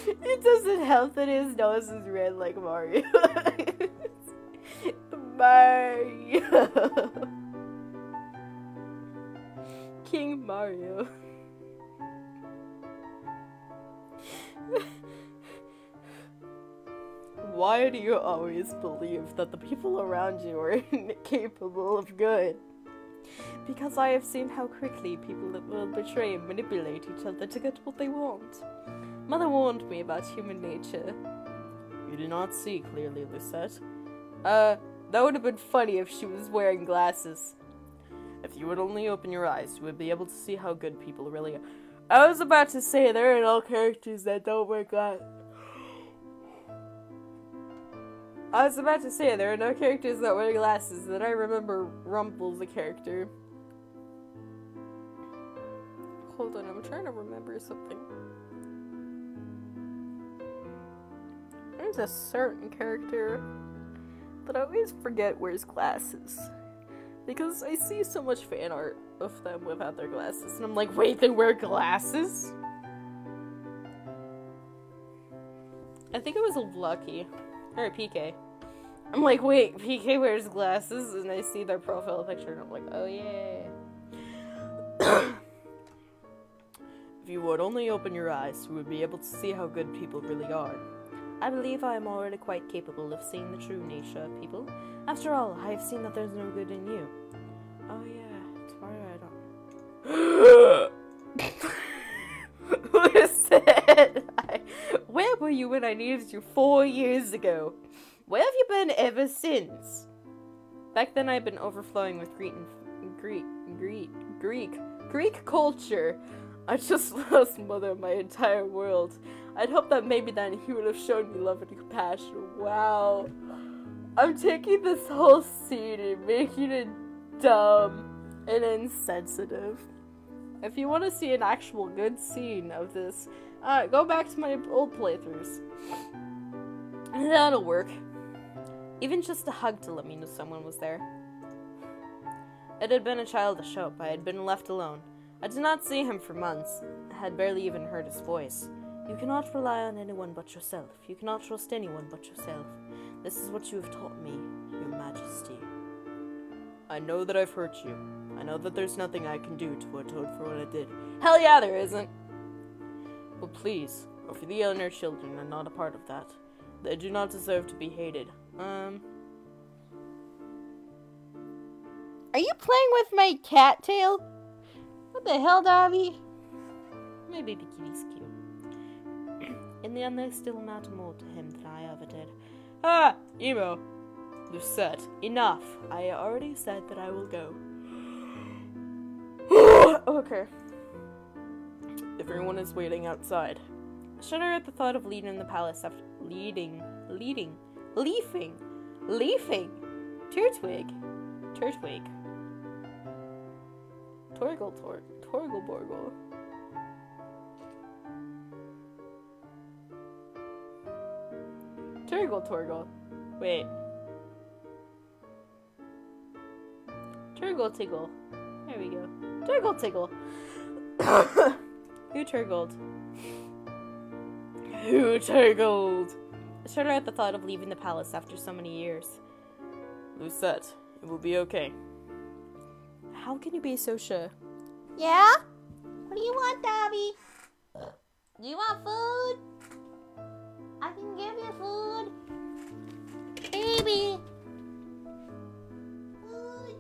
It doesn't help that his nose is red like Mario. Mario. King Mario. Why do you always believe that the people around you are incapable of good? Because I have seen how quickly people will betray and manipulate each other to get what they want. Mother warned me about human nature. You do not see clearly, Lucette. That would have been funny if she was wearing glasses. If you would only open your eyes, you would be able to see how good people really are. I was about to say there are no characters that don't wear glasses. I was about to say there are no characters that wear glasses, then I remember Rumple's a character. Hold on, I'm trying to remember something. There's a certain character that I always forget wears glasses. Because I see so much fan art of them without their glasses, and I'm like, wait, they wear glasses? I think it was Lucky. Or PK. I'm like, wait, PK wears glasses, and I see their profile picture, and I'm like, oh yeah. If you would only open your eyes, you would be able to see how good people really are. I believe I am already quite capable of seeing the true nature of people. After all, I have seen that there's no good in you. Oh yeah, it's why Listen, where were you when I needed you 4 years ago? Where have you been ever since? Back then I'd been overflowing with Greek culture. I just lost Mother my entire world. I'd hoped that maybe then he would have shown me love and compassion. Wow. I'm taking this whole scene and making it dumb and insensitive. If you want to see an actual good scene of this, go back to my old playthroughs. That'll work. Even just a hug to let me know someone was there. It had been a childish hope. I had been left alone. I did not see him for months. I had barely even heard his voice. You cannot rely on anyone but yourself. You cannot trust anyone but yourself. This is what you have taught me, Your Majesty. I know that I've hurt you. I know that there's nothing I can do to atone for what I did. Hell yeah, there isn't. But please, go for the other children are not a part of that. They do not deserve to be hated. Are you playing with my cattail? What the hell, Dobby? My baby kitty's cute. In the end, there still matter more to him than I ever did. Ah, Emo. Lucette, enough. I already said that I will go. Okay. Everyone is waiting outside. I shudder at the thought of leaving the palace after leafing. Turtwig. Torgleborgle. Torgle. Wait. Turgle. There we go. Turgle. Who turgled? I shudder at the thought of leaving the palace after so many years. Lucette, it will be okay. How can you be so sure? Yeah? What do you want, Dobby? Do you want food? I can give you food. Baby. Food.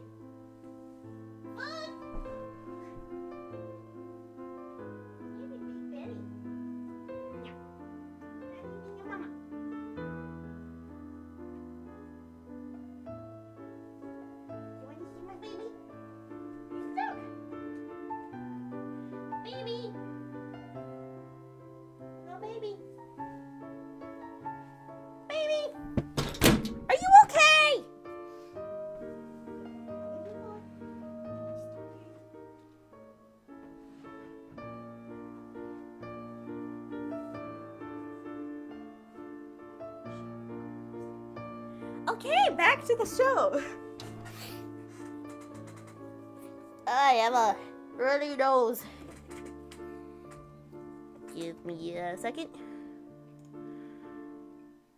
Give me Big Betty. Yeah. Let me be your mama. You want to see my baby? Look. Baby. No, baby. Baby. Are you okay? Okay, back to the show. I have a runny nose. Give me a second.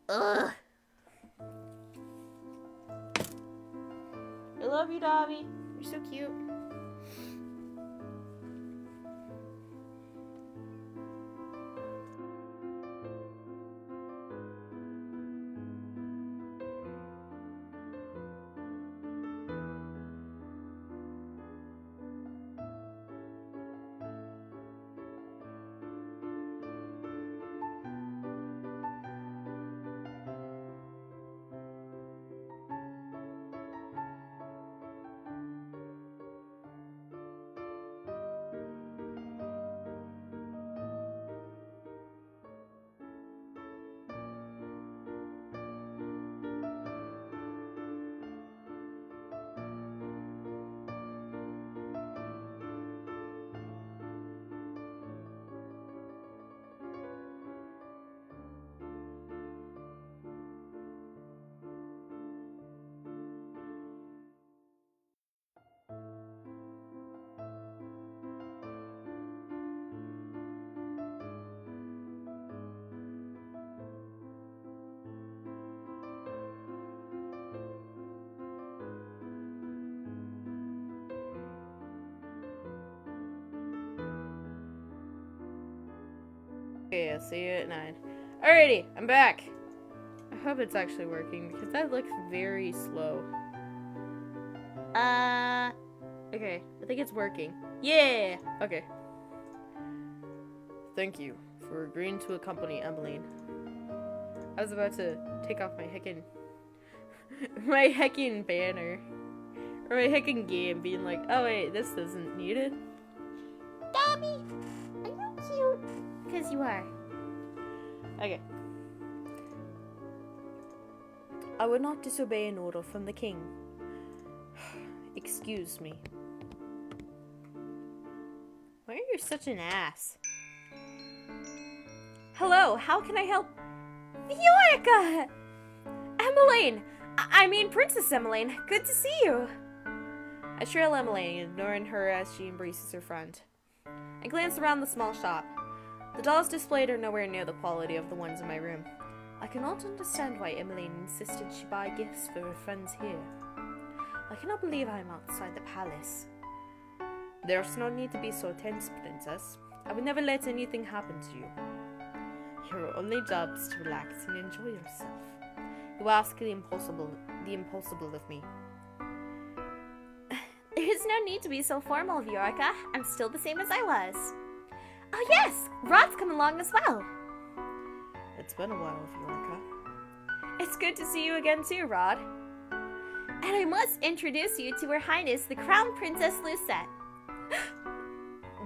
Ugh. I love you, Dobby. You're so cute. Okay, I'll see you at 9. Alrighty, I'm back. I hope it's actually working because that looks very slow. Okay, I think it's working. Yeah! Okay. Thank you for agreeing to accompany Emmeline. I was about to take off my heckin' banner. Or my heckin' game being like, oh wait, this isn't needed. Dobby, are you cute? Because you are. Okay. I would not disobey an order from the king. Excuse me. Why are you such an ass? Hello, how can I help? Eureka! Emmeline! I mean Princess Emmeline. Good to see you. I trail Emmeline, ignoring her as she embraces her friend. I glance around the small shop. The dolls displayed are nowhere near the quality of the ones in my room. I cannot understand why Emmeline insisted she buy gifts for her friends here. I cannot believe I am outside the palace. There's no need to be so tense, Princess. I would never let anything happen to you. Your only job is to relax and enjoy yourself. You ask the impossible of me. There's no need to be so formal, Eureka. I'm still the same as I was. Oh yes, Rod's come along as well. It's been a while, Eureka. It's good to see you again too, Rod. And I must introduce you to Her Highness, the Crown Princess Lucette.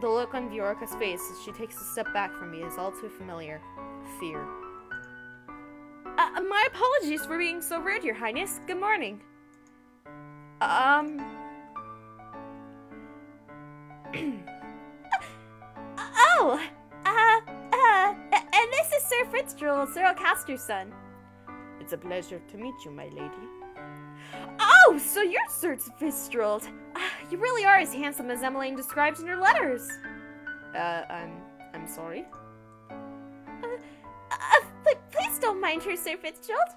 The look on Viorka's face as she takes a step back from me is all too familiar. Fear. My apologies for being so rude, Your Highness. Good morning. And this is Sir Fitzgerald, Cyril Castor's son. It's a pleasure to meet you, my lady. Oh, so you're Sir Fitzgerald. You really are as handsome as Emmeline described in her letters. I'm sorry? Please don't mind her, Sir Fitzgerald.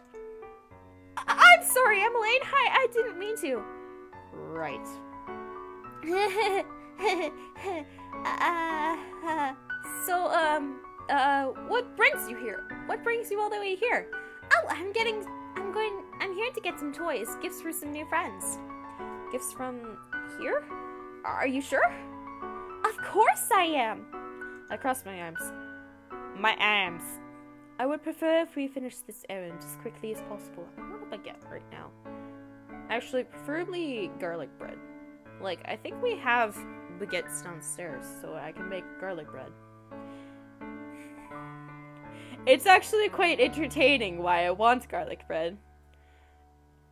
I'm sorry, Emmeline. I didn't mean to. Right. What brings you here? What brings you all the way here? Oh, I'm here to get some toys, gifts for some new friends. Gifts from here? Are you sure? Of course I am. I cross my arms. My arms. I would prefer if we finish this errand as quickly as possible. I don't know what I get right now. Actually, preferably garlic bread. Like, I think we have baguettes downstairs, so I can make garlic bread. It's actually quite entertaining why I want garlic bread.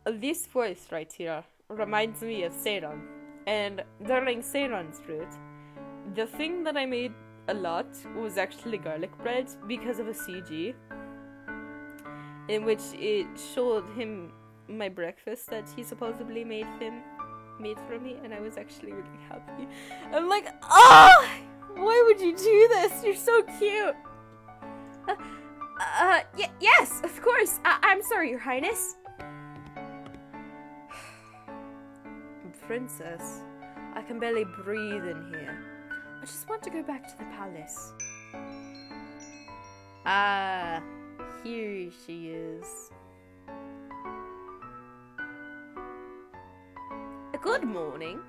This voice right here reminds me of Seiron. And during Seiron's fruit, the thing that I made a lot was actually garlic bread because of a CG in which it showed him my breakfast that he supposedly made for me, and I was actually really happy. I'm like, oh, why would you do this? You're so cute. Yes, of course. I'm sorry, Your Highness. Princess, I can barely breathe in here. I just want to go back to the palace. Ah, here she is. Good morning.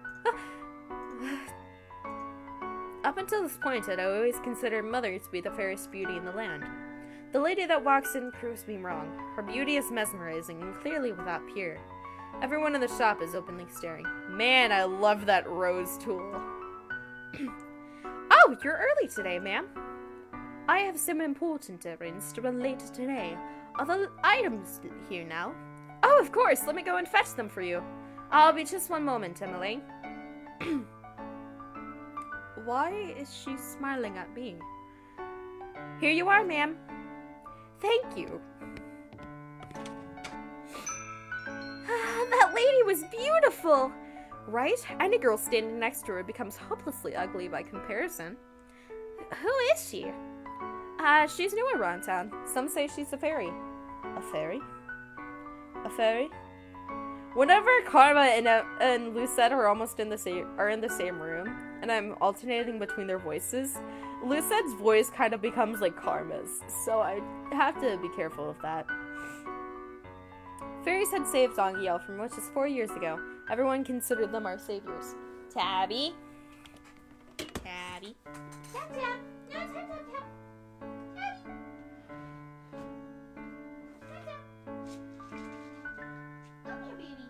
Up until this point, I'd always considered Mother to be the fairest beauty in the land. The lady that walks in proves me wrong. Her beauty is mesmerizing and clearly without peer. Everyone in the shop is openly staring. Man, I love that rose tool. Oh, you're early today, ma'am. I have some important errands to run later today. Are the items here now? Oh, of course. Let me go and fetch them for you. I'll be just one moment, Emmeline. Why is she smiling at me? Here you are, ma'am. Thank you. That lady was beautiful, right? Any girl standing next to her becomes hopelessly ugly by comparison. Who is she? She's new around town. Some say she's a fairy. A fairy? A fairy? Whenever Karma and Lucette are almost in the same room, and I'm alternating between their voices, Lucette's voice kind of becomes like Karma's, so I have to be careful of that. Fairies had saved Zangiel from witches 4 years ago. Everyone considered them our saviors. Tabby. Tabby. Tap, tap. No, tap, tap, tap. Tabby. Tap, tap. Come here, baby.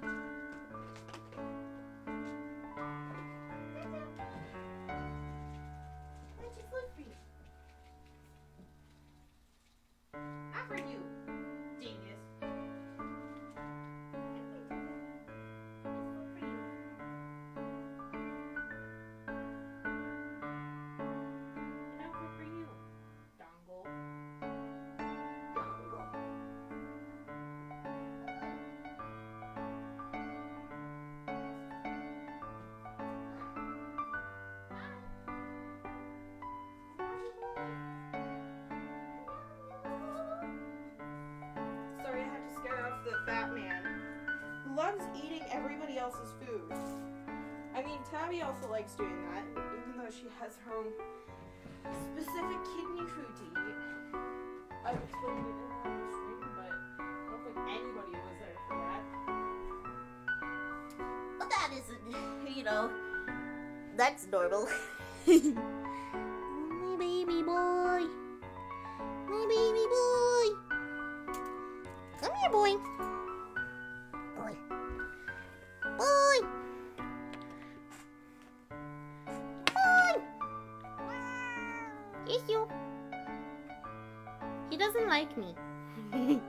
Tap, tap. Where's your food for you? I'm for you, genius. Sorry, I had to scare off the fat man who loves eating everybody else's food. I mean, Tabby also likes doing that, even though she has her own specific kidney food to eat. I explained it in the stream, but I don't think anybody was there for that. Well, that isn't, you know, that's normal. My baby boy. My baby boy. Come here, boy. He doesn't like me. I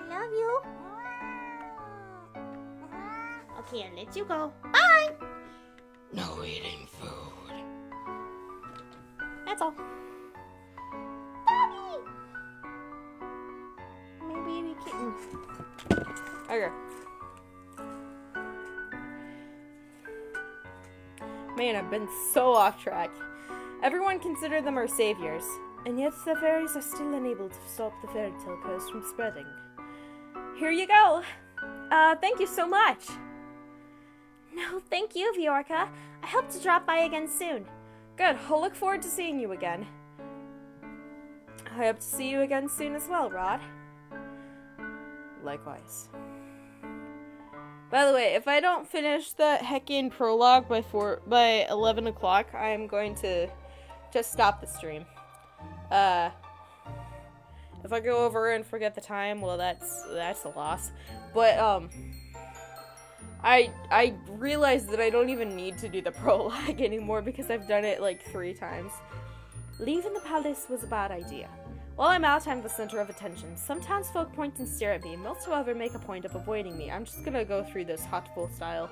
love you. Okay, I'll let you go. Bye! No eating food. That's all. My baby kitten. Okay. Man, I've been so off track. Everyone considered them our saviors, and yet the fairies are still unable to stop the fairy tale curse from spreading. Here you go. Thank you so much. No, thank you, Viorka. I hope to drop by again soon. Good. I'll look forward to seeing you again. I hope to see you again soon as well, Rod. Likewise. By the way, if I don't finish the heckin' prologue by 11 o'clock, I'm going to just stop the stream. If I go over and forget the time, well, that's a loss. But I realized that I don't even need to do the prologue anymore because I've done it like 3 times. Leaving the palace was a bad idea. While I'm out, I'm the center of attention. Some townsfolk point and stare at me. Most, however, make a point of avoiding me. I'm just gonna go through this hotful style,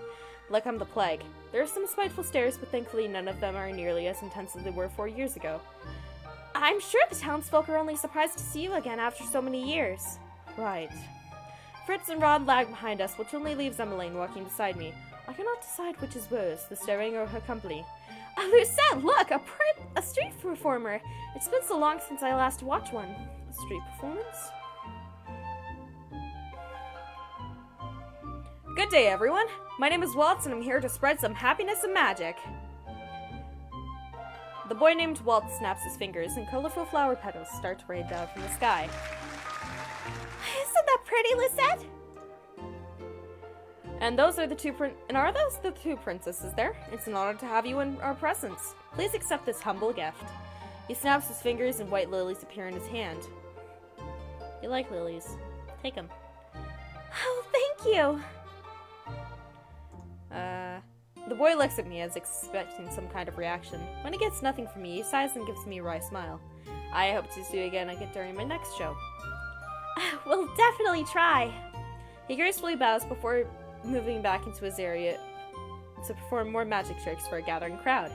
like I'm the plague. There are some spiteful stares, but thankfully none of them are nearly as intense as they were 4 years ago. I'm sure the townsfolk are only surprised to see you again after so many years. Right. Fritz and Rod lag behind us, which only leaves Emmeline walking beside me. I cannot decide which is worse, the staring or her company. Lucette, look! A street performer! It's been so long since I last watched one. A street performance? Good day, everyone! My name is Waltz, and I'm here to spread some happiness and magic. The boy named Waltz snaps his fingers, and colorful flower petals start to rain down from the sky. Isn't that pretty, Lucette? And those are the two are those the two princesses there? It's an honor to have you in our presence. Please accept this humble gift. He snaps his fingers and white lilies appear in his hand. You like lilies? Take them. Oh, thank you. The boy looks at me as expecting some kind of reaction. When he gets nothing from me, he sighs and gives me a wry smile. I hope to see you again during my next show. We'll definitely try. He gracefully bows before moving back into his area to perform more magic tricks for a gathering crowd.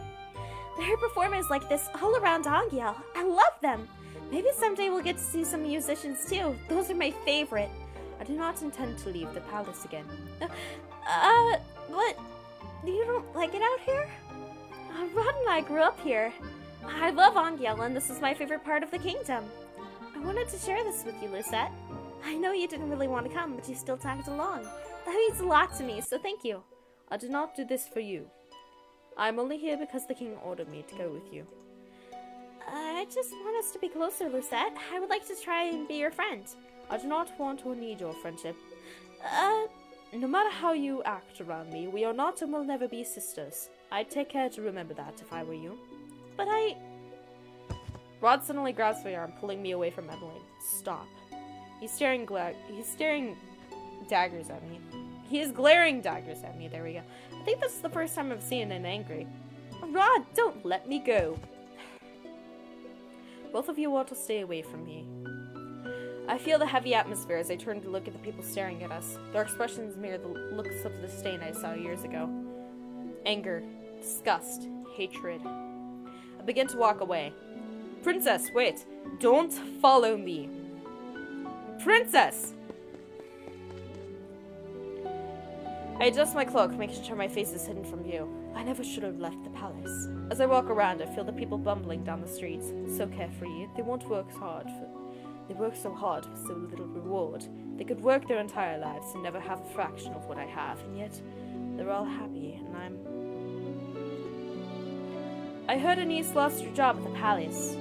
There are performers like this all around Angiel. I love them. Maybe someday we'll get to see some musicians too. Those are my favorite. I do not intend to leave the palace again. But you don't like it out here? Rod and I grew up here. I love Angiel, and this is my favorite part of the kingdom. I wanted to share this with you, Lucette. I know you didn't really want to come, but you still tagged along. That means a lot to me, so thank you. I did not do this for you. I'm only here because the king ordered me to go with you. I just want us to be closer, Lucette. I would like to try and be your friend. I do not want or need your friendship. No matter how you act around me, we are not and will never be sisters. I'd take care to remember that if I were you. But Rod suddenly grabs my arm, pulling me away from Emmeline. Stop. He's staring daggers at me. He is glaring daggers at me. There we go. I think this is the first time I've seen him angry. Rod, don't let me go. Both of you want to stay away from me. I feel the heavy atmosphere as I turn to look at the people staring at us. Their expressions mirror the looks of the disdain I saw years ago. Anger, disgust, hatred. I begin to walk away. Princess, wait. Don't follow me. Princess! I adjust my cloak, making sure my face is hidden from view. I never should have left the palace. As I walk around, I feel the people bumbling down the streets. So carefree. They won't work hard They work so hard for so little reward. They could work their entire lives and never have a fraction of what I have, and yet they're all happy, and I heard Anise lost her job at the palace.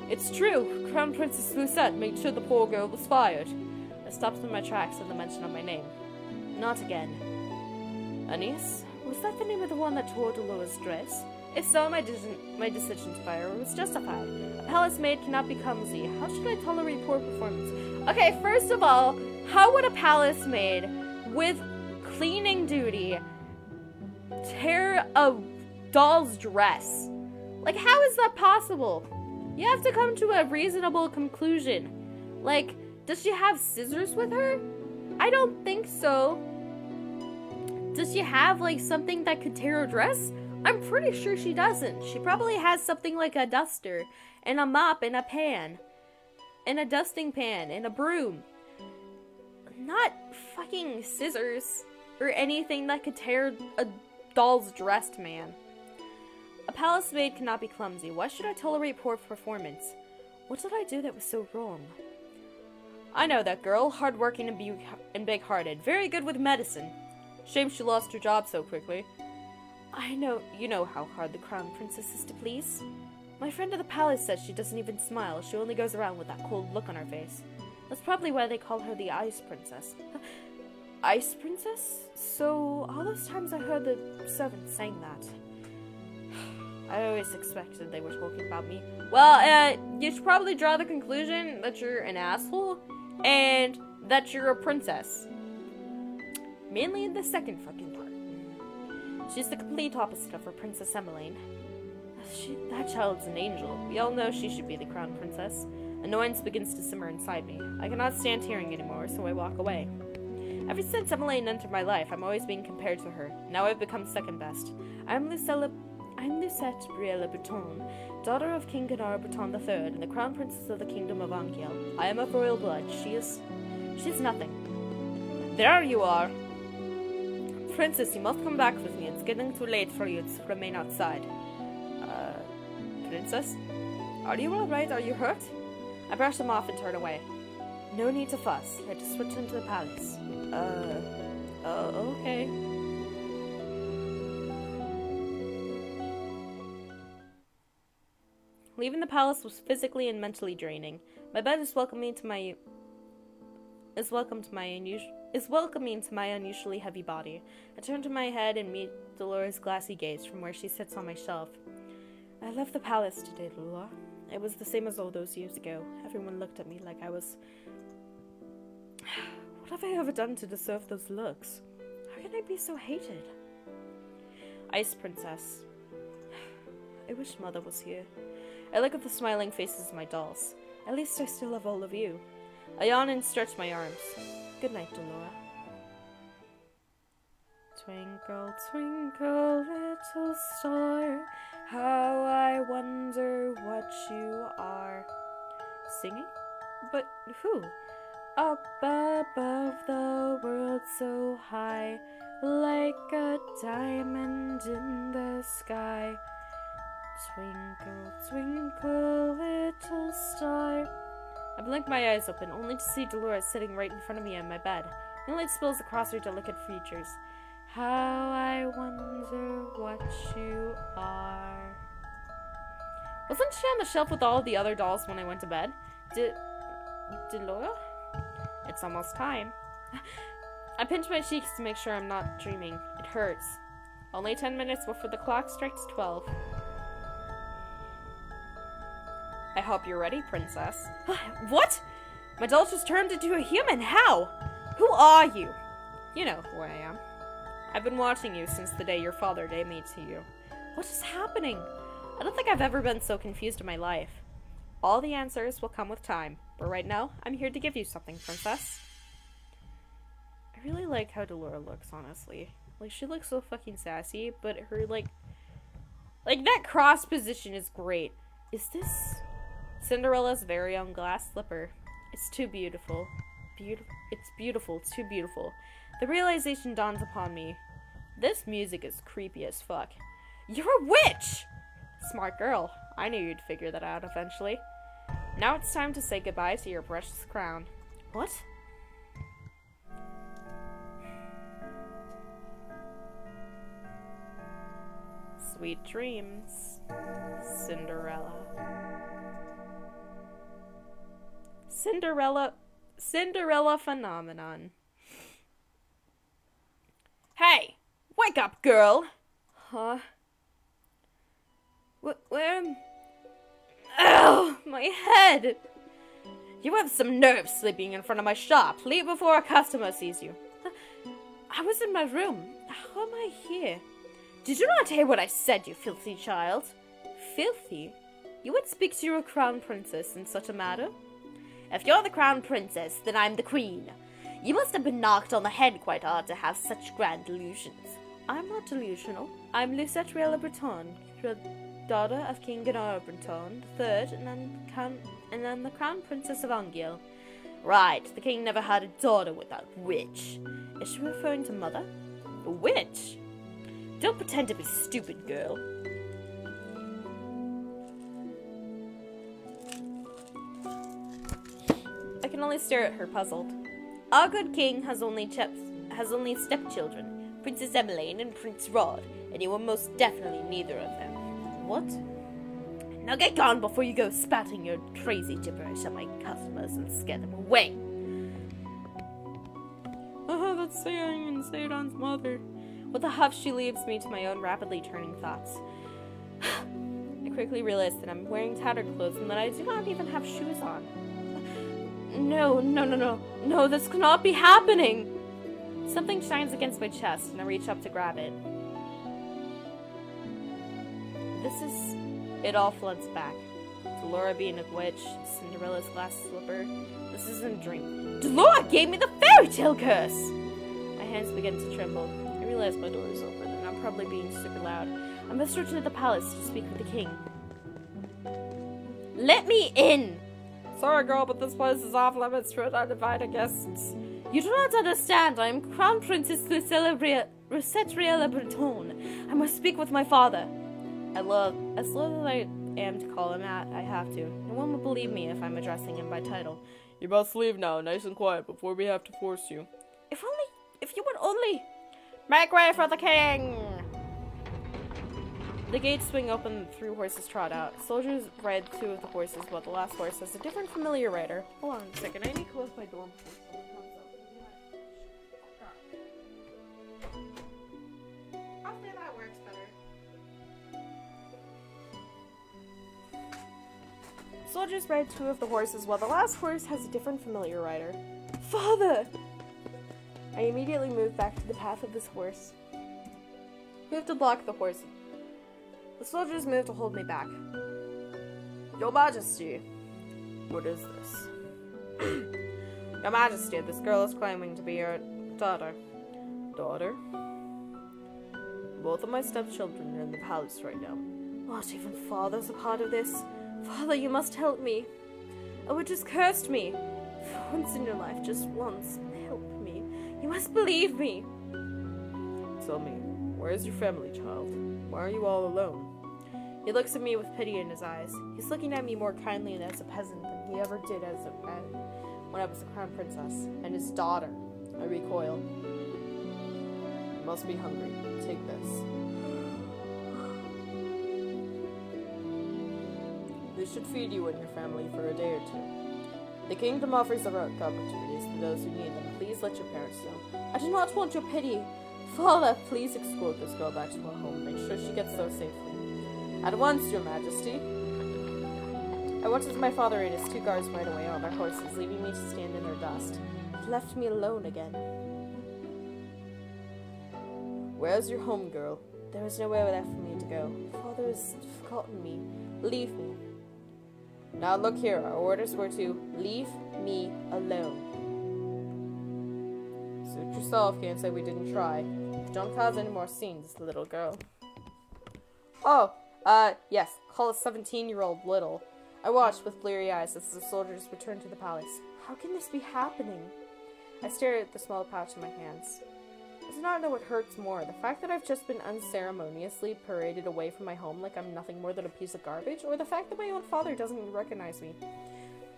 It's true. Crown Princess Lucette made sure the poor girl was fired. I stopped in my tracks at the mention of my name. Not again. Anise? Was that the name of the one that tore Dolores' dress? If so, my decision to fire her was justified. A palace maid cannot be clumsy. How should I tolerate poor performance? Okay, first of all, How would a palace maid with cleaning duty tear a doll's dress? Like, how is that possible? You have to come to a reasonable conclusion. Like, does she have scissors with her? I don't think so. Does she have, like, something that could tear her dress? I'm pretty sure she doesn't. She probably has something like a duster, and a mop, and a pan, and a dusting pan, and a broom. Not fucking scissors, or anything that could tear a doll's dress, man. A palace maid cannot be clumsy. Why should I tolerate poor performance? What did I do that was so wrong? I know that girl, hardworking and big-hearted, very good with medicine. Shame she lost her job so quickly. I know, you know how hard the crown princess is to please. My friend at the palace says she doesn't even smile. She only goes around with that cold look on her face. That's probably why they call her the Ice Princess. Ice Princess? So, all those times I heard the servants saying that. I always expected they were talking about me. Well, you should probably draw the conclusion that you're an asshole, and that you're a princess. Mainly in the second fucking part. She's the complete opposite of her Princess Emmeline. That child's an angel. We all know she should be the crown princess. Annoyance begins to simmer inside me. I cannot stand hearing anymore, so I walk away. Ever since Emmeline entered my life, I'm always being compared to her. Now I've become second best. I'm Lucette Brielle Breton, daughter of King Gunnar Breton III, and the crown princess of the kingdom of Angiel. I am of royal blood. She's nothing. There you are. Princess, you must come back with me. It's getting too late for you to remain outside. Princess? Are you alright? Are you hurt? I brush them off and turn away. No need to fuss. I just returned to the palace. Okay. Leaving the palace was physically and mentally draining. My bed is welcoming to my unusually heavy body. I turn to my head and meet Dolores' glassy gaze from where she sits on my shelf. I left the palace today, Lula. It was the same as all those years ago. Everyone looked at me like I was... What have I ever done to deserve those looks? How can I be so hated? Ice Princess. I wish Mother was here. I look at the smiling faces of my dolls. At least I still have all of you. I yawn and stretch my arms. Good night, Dolora. Twinkle, twinkle, little star, how I wonder what you are. Singing? But who? Up above the world so high, like a diamond in the sky. Twinkle, twinkle, little star. I blink my eyes open, only to see Dolores sitting right in front of me on my bed. Moonlight spills across her delicate features. How I wonder what you are. Wasn't she on the shelf with all the other dolls when I went to bed? Dolora? It's almost time. I pinch my cheeks to make sure I'm not dreaming. It hurts. Only 10 minutes before the clock strikes 12. I hope you're ready, princess. What? My doll just turned into a human. How? Who are you? You know who I am. I've been watching you since the day your father gave me to you. What is happening? I don't think I've ever been so confused in my life. All the answers will come with time, but right now, I'm here to give you something, princess. I really like how Dolora looks, honestly. Like, she looks so fucking sassy, but her, like that cross position is great. Is this Cinderella's very own glass slipper? It's too beautiful. It's beautiful. It's too beautiful. The realization dawns upon me. This music is creepy as fuck. You're a witch! Smart girl. I knew you'd figure that out eventually. Now it's time to say goodbye to your precious crown. What? Sweet dreams, Cinderella. Cinderella Phenomenon. Hey! Wake up, girl! Huh? Where? Ow! My head! You have some nerve sleeping in front of my shop. Leave before a customer sees you. I was in my room. How am I here? Did you not hear what I said, you filthy child? Filthy? You would speak to your crown princess in such a matter? If you're the crown princess, then I'm the queen. You must have been knocked on the head quite hard to have such grand delusions. I'm not delusional. I'm Lucette Breton, daughter of King Gunnar Breton III, and then the crown princess of Anguille. Right, the king never had a daughter with that witch. Is she referring to mother? A witch? Don't pretend to be stupid, girl. I can only stare at her, puzzled. Our good king has only stepchildren, Princess Emmeline and Prince Rod, and you are most definitely neither of them. What? Now get gone before you go spouting your crazy gibberish at my customers and scare them away. Oh, that's saying and Sadon's mother. With a huff, she leaves me to my own rapidly turning thoughts. I quickly realize that I'm wearing tattered clothes and that I do not even have shoes on. No, this cannot be happening! Something shines against my chest, and I reach up to grab it. It all floods back. Delora being a witch, Cinderella's glass slipper. This isn't a dream. Delora gave me the fairy tale curse! My hands begin to tremble. I realize my door is open, and I'm probably being super loud. I must return to the palace to speak with the king. Let me in! Sorry, girl, but this place is off limits to uninvited guests. You do not understand. I am Crown Princess Lucette Breton. I must speak with my father. As low as I am to call him that, I have to. No one will believe me if I'm addressing him by title. You must leave now, nice and quiet, before we have to force you. If you would only... Make way for the king! The gates swing open, 3 horses trot out. Soldiers ride 2 of the horses, while the last horse has a different familiar rider. Hold on a second, I need to close my door before someone comes up. Hopefully that works better. Soldiers ride 2 of the horses, while the last horse has a different familiar rider. Father! I immediately move back to the path of this horse. Move to block the horse. The soldiers move to hold me back. Your Majesty, what is this? Your Majesty, this girl is claiming to be your daughter. Daughter? Both of my stepchildren are in the palace right now. What, even father's a part of this? Father, you must help me. A witch has cursed me. For once in your life, just once, help me. You must believe me. Tell me, where is your family, child? Why are you all alone? He looks at me with pity in his eyes. He's looking at me more kindly as a peasant than he ever did when I was a crown princess. And his daughter. I recoil. You must be hungry. Take this. This should feed you and your family for a day or 2. The kingdom offers work opportunities to those who need them. Please let your parents know. I do not want your pity. Father, please escort this girl back to her home. Make sure she gets there safely. At once, your Majesty. I watched as my father and his 2 guards ride away on their horses, leaving me to stand in their dust. He left me alone again. Where's your home, girl? There is nowhere left for me to go. Father has forgotten me. Leave me. Now look here, our orders were to leave me alone. Suit yourself, can't say we didn't try. Don't cause any more scenes, little girl. Oh, yes, call a 17-year-old little. I watched with bleary eyes as the soldiers returned to the palace. How can this be happening? I stared at the small pouch in my hands. I do not know what hurts more, the fact that I've just been unceremoniously paraded away from my home like I'm nothing more than a piece of garbage, or the fact that my own father doesn't even recognize me.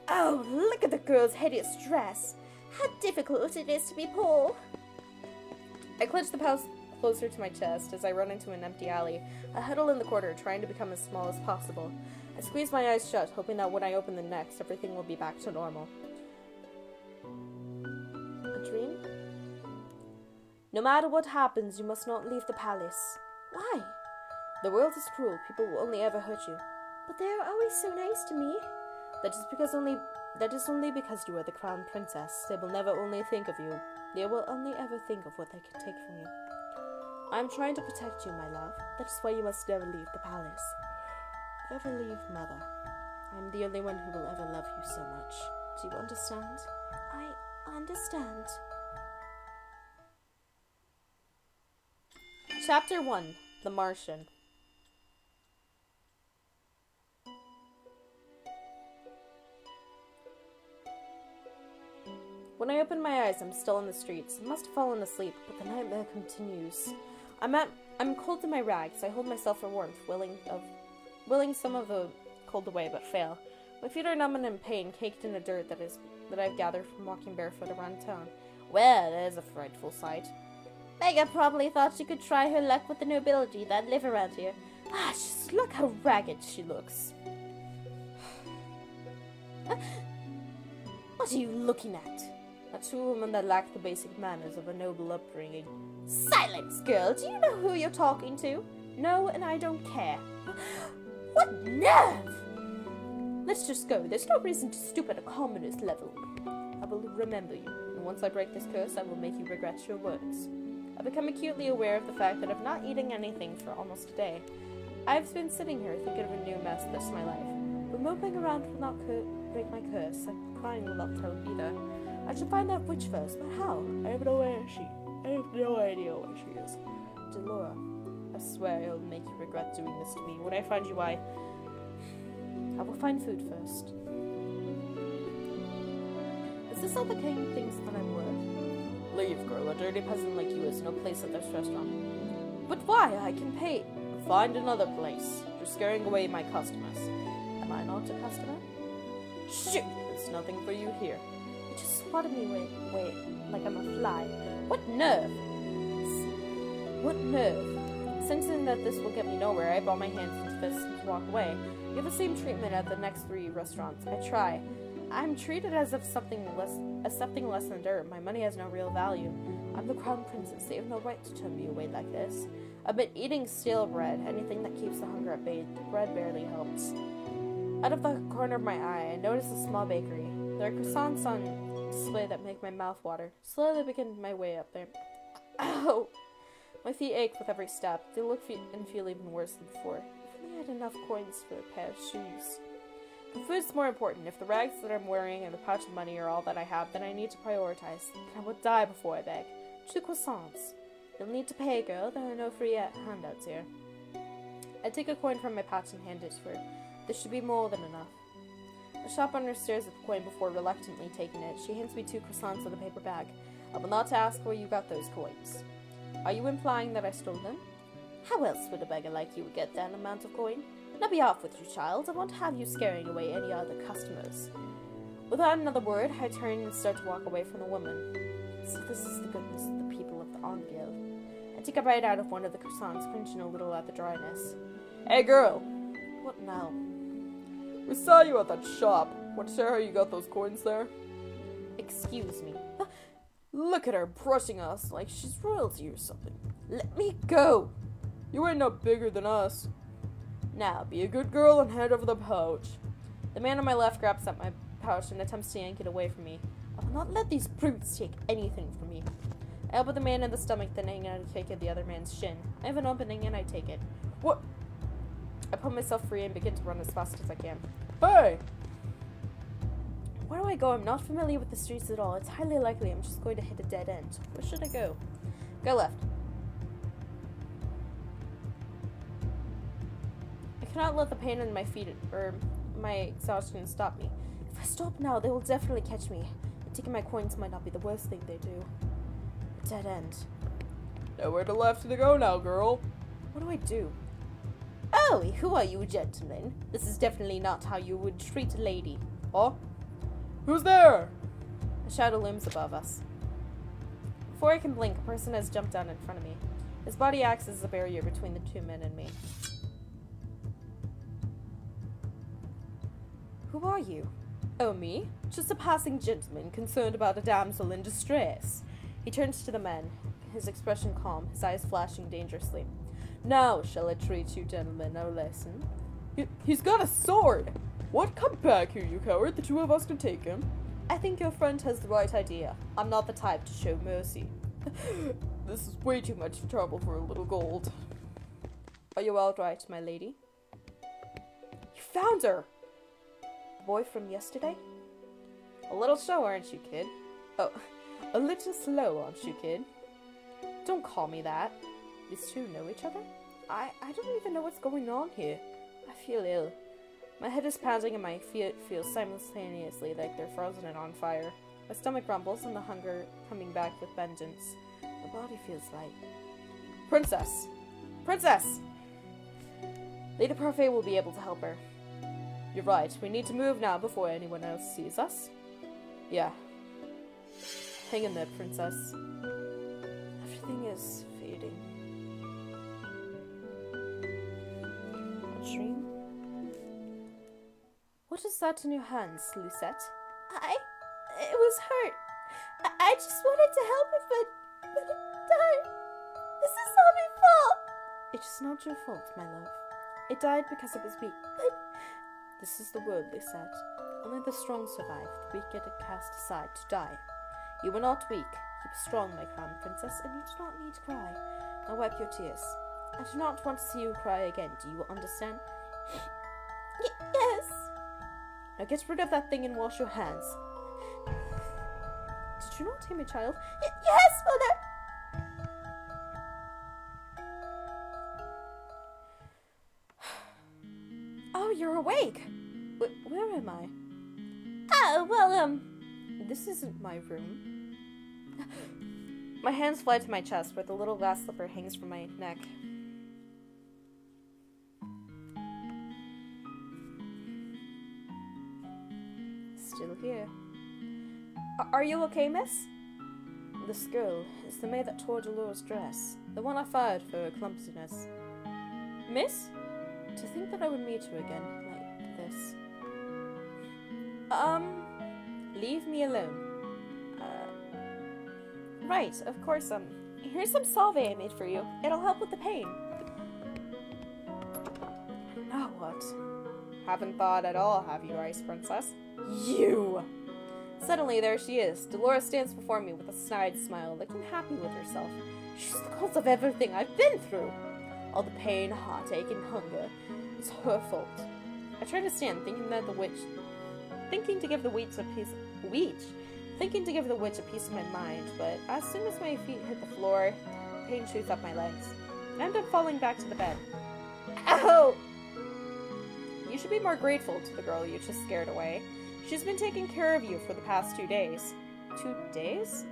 Oh, look at the girl's hideous dress. How difficult it is to be poor. I clench the pouch closer to my chest as I run into an empty alley. I huddle in the corner, trying to become as small as possible. I squeeze my eyes shut, hoping that when I open them next, everything will be back to normal. A dream? No matter what happens, you must not leave the palace. Why? The world is cruel. People will only ever hurt you. But they are always so nice to me. That is because only That is only because you are the crown princess. They will never only think of you. They will only ever think of what they can take from you. I am trying to protect you, my love. That is why you must never leave the palace. Never leave Mother. I am the only one who will ever love you so much. Do you understand? I understand. Chapter 1. The Martian. When I open my eyes, I'm still in the streets. I must have fallen asleep, but the nightmare continues. I'm cold in my rags. I hold myself for warmth, willing some of the cold away, but fail. My feet are numb and in pain, caked in the dirt that I've gathered from walking barefoot around town. Well, there's a frightful sight. Megha probably thought she could try her luck with the nobility that live around here. Ah, just look how ragged she looks. What are you looking at? A true woman that lacked the basic manners of a noble upbringing. Silence, girl! Do you know who you're talking to? No, and I don't care. What nerve! Let's just go. There's no reason to stoop at a commoner's level. I will remember you, and once I break this curse, I will make you regret your words. I've become acutely aware of the fact that I'm not eating anything for almost a day. I've been sitting here thinking of a new mess this my life. But moping around will not break my curse, and crying will not help either. I should find that witch first, but how? I have no idea where she is. Delora, I swear I'll make you regret doing this to me. When I find you, I will find food first. Is this all the kind of things that I'm worth? Leave, girl. A dirty peasant like you has no place at this restaurant. But why? I can pay. Find another place. You're scaring away my customers. Am I not a customer? Shoot! There's nothing for you here. You just swatted me away like I'm a fly. What nerve? What nerve? Sensing that this will get me nowhere, I ball my hands into fists and walk away. You have the same treatment at the next 3 restaurants. I try. I'm treated as if something less than dirt. My money has no real value. I'm the crown princess. They have no right to turn me away like this. I've been eating stale bread, anything that keeps the hunger at bay. The bread barely helps. Out of the corner of my eye, I notice a small bakery. There are croissants on display that make my mouth water. Slowly I begin my way up there. Ow! My feet ache with every step. They look and feel even worse than before. If only I had enough coins for a pair of shoes. The food's more important. If the rags that I'm wearing and the pouch of money are all that I have, then I need to prioritize. I will die before I beg. 2 croissants. You'll need to pay, girl. There are no free handouts here. I take a coin from my pouch and hand it to her. This should be more than enough. The shop owner stares at the coin before reluctantly taking it. She hands me 2 croissants in a paper bag. I will not ask where you got those coins. Are you implying that I stole them? How else would a beggar like you get that amount of coin? Now be off with you, child. I won't have you scaring away any other customers. Without another word, I turn and start to walk away from the woman. So this is the goodness of the people of the Angel. I take a bite out of one of the croissants, cringing a little at the dryness. Hey, girl! What now? We saw you at that shop. Want to share how you got those coins there? Excuse me. Look at her brushing us like she's royalty or something. Let me go! You ain't no bigger than us. Now, be a good girl and hand over the pouch. The man on my left grabs at my pouch and attempts to yank it away from me. I will not let these brutes take anything from me. I elbow the man in the stomach, then aim at a kick at the other man's shin. I have an opening and I take it. What? I pull myself free and begin to run as fast as I can. Hey! Where do I go? I'm not familiar with the streets at all. It's highly likely I'm just going to hit a dead end. Where should I go? Go left. I cannot let the pain in my feet or my exhaustion stop me. If I stop now, they will definitely catch me. And taking my coins might not be the worst thing they do. A dead end. Nowhere to left to go now, girl. What do I do? Oh, who are you, gentlemen? This is definitely not how you would treat a lady. Oh? Who's there? A shadow looms above us. Before I can blink, a person has jumped down in front of me. His body acts as a barrier between the 2 men and me. Who are you? Oh, me? Just a passing gentleman concerned about a damsel in distress. He turns to the men, his expression calm, his eyes flashing dangerously. Now shall I treat you gentlemen a lesson? He's got a sword! What? Come back here, you coward. The two of us can take him. I think your friend has the right idea. I'm not the type to show mercy. This is way too much trouble for a little gold. Are you all right, my lady? You found her! The boy from yesterday? A little slow, aren't you, kid? Oh, a little slow, aren't you, kid? Don't call me that. These two know each other? I don't even know what's going on here. I feel ill. My head is pounding and my feet feel simultaneously like they're frozen and on fire. My stomach rumbles and the hunger coming back with vengeance. My body feels light. Princess! Princess! Lady Parfait will be able to help her. You're right. We need to move now before anyone else sees us. Yeah. Hang in there, princess. Everything is fading. A dream? What is that in your hands, Lucette? It was hurt. I just wanted to help it, but it died. This is all my fault. It is not your fault, my love. It died because it was weak. But this is the word, Lucette. Only the strong survive. The weak get cast aside to die. You are not weak. Keep strong, my crown princess, and you do not need to cry. Now wipe your tears. I do not want to see you cry again. Do you understand? Yes. Now get rid of that thing and wash your hands. Did you not hear me, child? Yes, mother. Oh, you're awake. Where am I? Oh, well, This isn't my room. My hands fly to my chest where the little glass slipper hangs from my neck. Still here. Are you okay, miss? This girl is the maid that tore Dolores' dress. The one I fired for her clumsiness. Miss? To think that I would meet you again like this. Leave me alone. Right, of course, here's some salve I made for you. It'll help with the pain. Now what? Haven't thought at all, have you, Ice Princess? You! Suddenly, there she is. Dolores stands before me with a snide smile, looking happy with herself. She's the cause of everything I've been through. All the pain, heartache, and hunger. It's her fault. I try to stand, thinking to give the witch a piece of my mind, but as soon as my feet hit the floor, pain shoots up my legs. I end up falling back to the bed. Ow! You should be more grateful to the girl you just scared away. She's been taking care of you for the past 2 days. 2 days?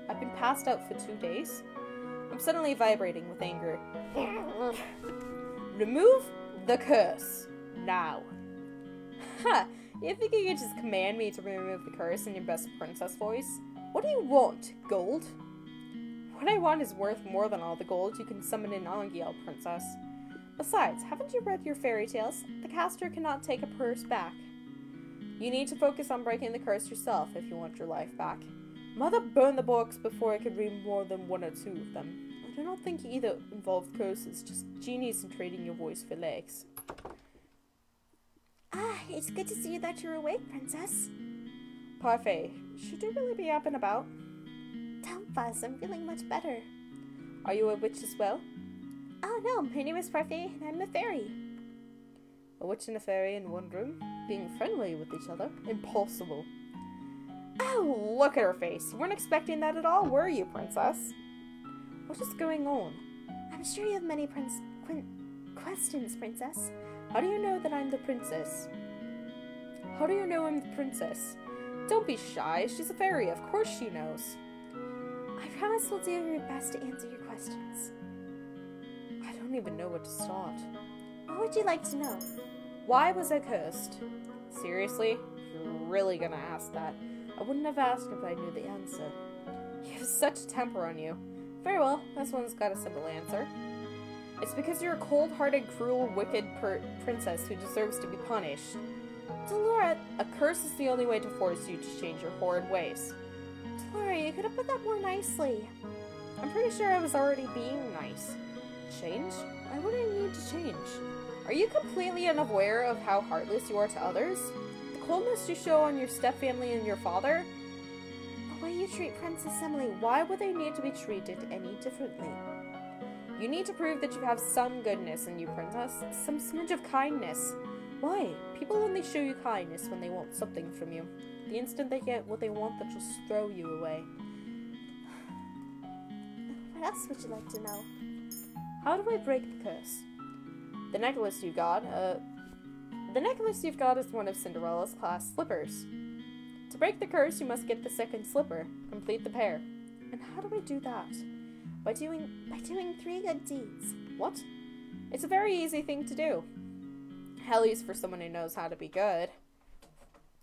I've been passed out for 2 days? I'm suddenly vibrating with anger. Remove the curse. Now. Ha! You think you could just command me to remove the curse in your best princess voice? What do you want, gold? What I want is worth more than all the gold you can summon in Angiel, princess. Besides, haven't you read your fairy tales? The caster cannot take a purse back. You need to focus on breaking the curse yourself if you want your life back. Mother burned the books before I could read more than 1 or 2 of them. I do not think either involved curses, just genies and trading your voice for legs. It's good to see that you're awake, princess. Parfait, should you really be up and about? Don't fuss, I'm feeling much better. Are you a witch as well? Oh no, my name is Parfait and I'm a fairy. A witch and a fairy in one room? Being friendly with each other? Impossible. Oh, look at her face. You weren't expecting that at all, were you, princess? What is going on? I'm sure you have many questions, princess. How do you know that I'm the princess? How do you know I'm the princess? Don't be shy. She's a fairy. Of course she knows. I promise we'll do your best to answer your questions. I don't even know where to start. What would you like to know? Why was I cursed? Seriously? You're really gonna ask that? I wouldn't have asked if I knew the answer. You have such a temper on you. Very well, this one's got a simple answer. It's because you're a cold-hearted, cruel, wicked princess who deserves to be punished. Delora, a curse is the only way to force you to change your horrid ways. Delora, you could have put that more nicely. I'm pretty sure I was already being nice. Change? I wouldn't need to change. Are you completely unaware of how heartless you are to others? The coldness you show on your stepfamily and your father? The way you treat Princess Emily, why would they need to be treated any differently? You need to prove that you have some goodness in you, Princess. Some smidge of kindness. Why? People only show you kindness when they want something from you. The instant they get what they want, they'll just throw you away. What else would you like to know? How do I break the curse? The necklace you've got is one of Cinderella's class slippers. To break the curse, you must get the second slipper. Complete the pair. And how do I do that? By doing 3 good deeds. What? It's a very easy thing to do. At least for someone who knows how to be good.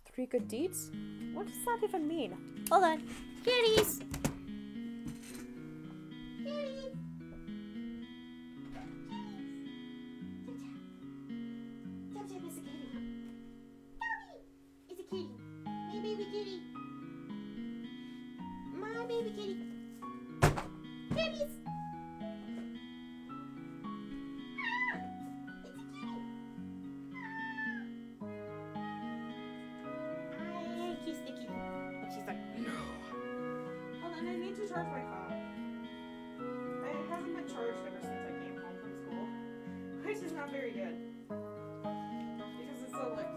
3 good deeds? What does that even mean? Hold on. Kitties! Kitties! Tap tap is a kitty. Dobby is a kitty. My baby kitty. My baby kitty. Kitties! Ah! It's a kitty. I kiss the kitty. And she's like, no. Hold on, I need to charge my phone. It hasn't been charged ever since I came home from school. Which is not very good. Because it's still like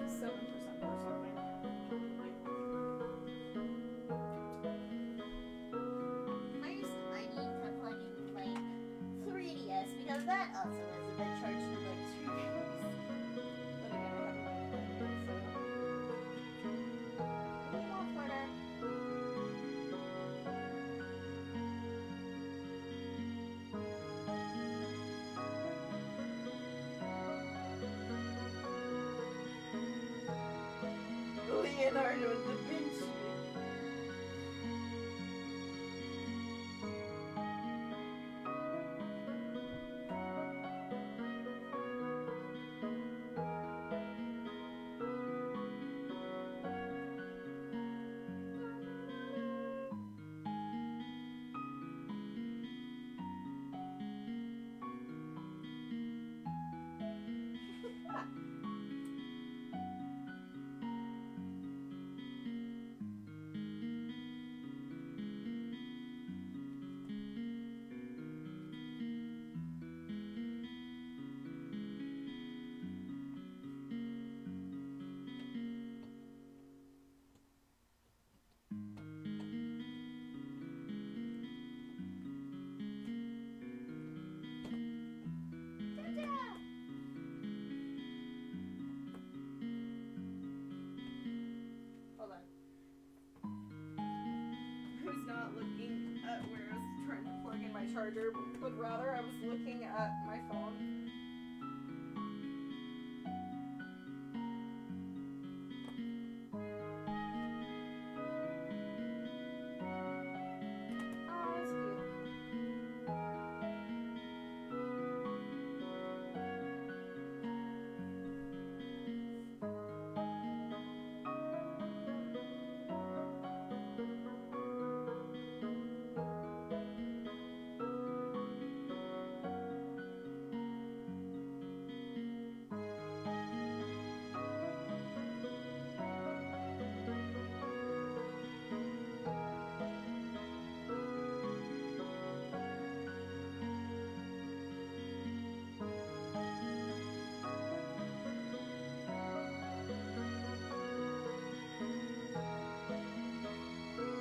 7% or something. First, I need to plug in my 3DS because that also hasn't been charged in like 2 days. But again, I haven't been playing it, so. We won't order. Leonardo da Vinci. Hold on. I was not looking at where I was trying to plug in my charger, but rather I was looking at my phone. Oh, that's cute.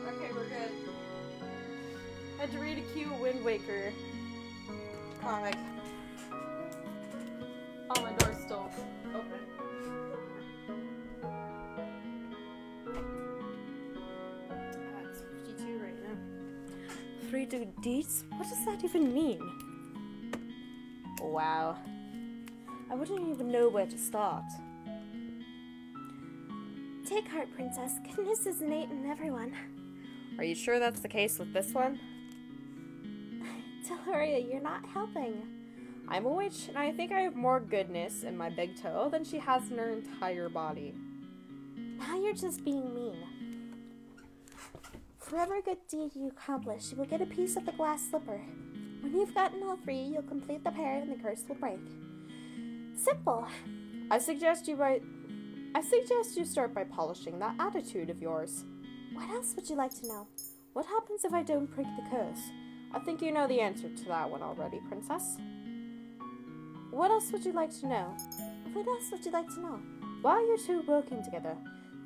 Okay, we're good. Had to read a cute Wind Waker comic. Oh, my door's still open. It's 52 right now. 3 good deeds? What does that even mean? Wow. I wouldn't even know where to start. Take heart, Princess. Goodness is innate in everyone. Are you sure that's the case with this one? Deloria, you're not helping. I'm a witch, and I think I have more goodness in my big toe than she has in her entire body. Now you're just being mean. For every good deed you accomplish, you will get a piece of the glass slipper. When you've gotten all 3, you'll complete the pair and the curse will break. Simple. I suggest you start by polishing that attitude of yours. What else would you like to know? What happens if I don't break the curse? I think you know the answer to that one already, Princess. What else would you like to know? What else would you like to know? Why are you two working together?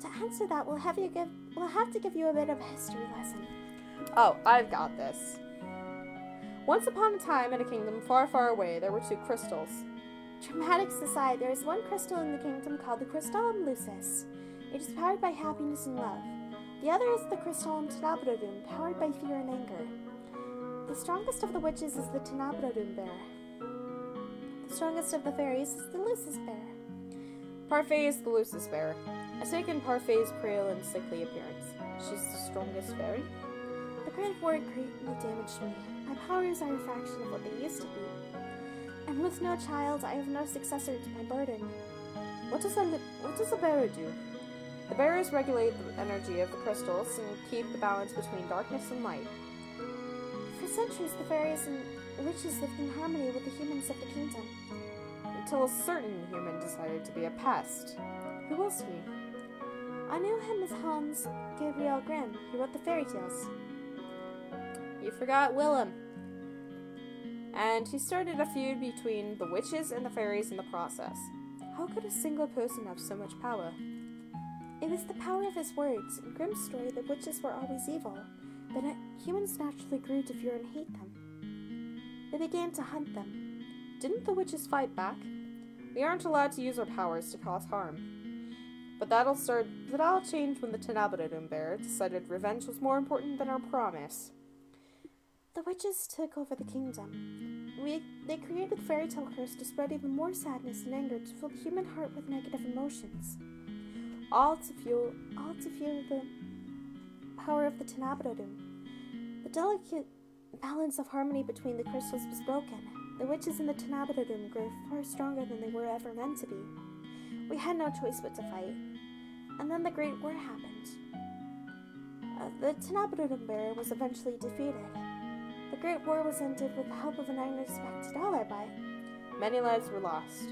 To answer that, we'll have to give you a bit of a history lesson. Oh, I've got this. Once upon a time, in a kingdom far, far away, there were two crystals. Dramatics aside, there is one crystal in the kingdom called the Crystallum Lucis. It is powered by happiness and love. The other is the Crystallum Tenebrodum, powered by fear and anger. The strongest of the witches is the Tenebrodum bear. The strongest of the fairies is the Lucis bear. Parfait is the Lucis bear. I take in Parfait's pale and sickly appearance. She's the strongest fairy? The Great War greatly damaged me. My powers are a fraction of what they used to be. And with no child, I have no successor to my burden. What does a bearer do? The bearers regulate the energy of the crystals and keep the balance between darkness and light. For centuries, the fairies and witches lived in harmony with the humans of the kingdom. Until a certain human decided to be a pest. Who was he? I knew him as Hans Gabriel Grimm. He wrote the fairy tales. You forgot Willem. And he started a feud between the witches and the fairies in the process. How could a single person have so much power? It was the power of his words. In Grimm's story, the witches were always evil, but humans naturally grew to fear and hate them. They began to hunt them. Didn't the witches fight back? We aren't allowed to use our powers to cause harm. But that'll change when the Tenebrodum bear decided revenge was more important than our promise. The witches took over the kingdom. They created fairy tale curse to spread even more sadness and anger to fill the human heart with negative emotions. All to fuel the power of the Tenebrodum. The delicate balance of harmony between the crystals was broken. The witches in the Tenebrodum grew far stronger than they were ever meant to be. We had no choice but to fight. And then the Great War happened. The Tenebrodum bearer was eventually defeated. The Great War was ended with the help of an unexpected alibi. Many lives were lost.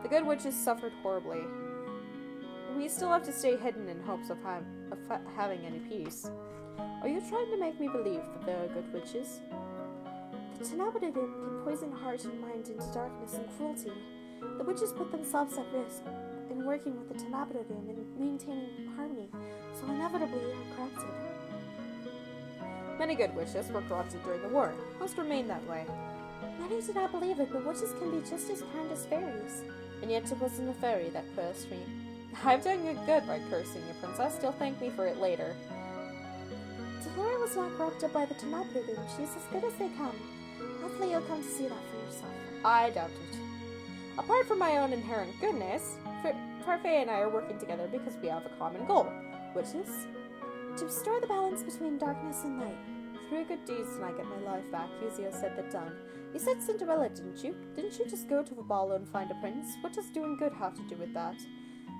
The good witches suffered horribly. We still have to stay hidden in hopes of having any peace. Are you trying to make me believe that there are good witches? The Tenebrodum can poison heart and mind into darkness and cruelty. The witches put themselves at risk in working with the Tenebrodum and maintaining harmony, so inevitably are corrupted. Many good witches were corrupted during the war. Most remained that way. Many did not believe it, but witches can be just as kind as fairies. And yet it wasn't a fairy that cursed me. I've done good by cursing you, Princess. You'll thank me for it later. Delora was not corrupted by the Tenebrodum. She is as good as they come. Hopefully you'll come to see that for yourself. I doubt it. Apart from my own inherent goodness, Parfait and I are working together because we have a common goal, which is to restore the balance between darkness and light. Through good deeds can I get my life back, easier said than done. You said Cinderella, didn't you? Didn't you just go to a ball and find a prince? What does doing good have to do with that?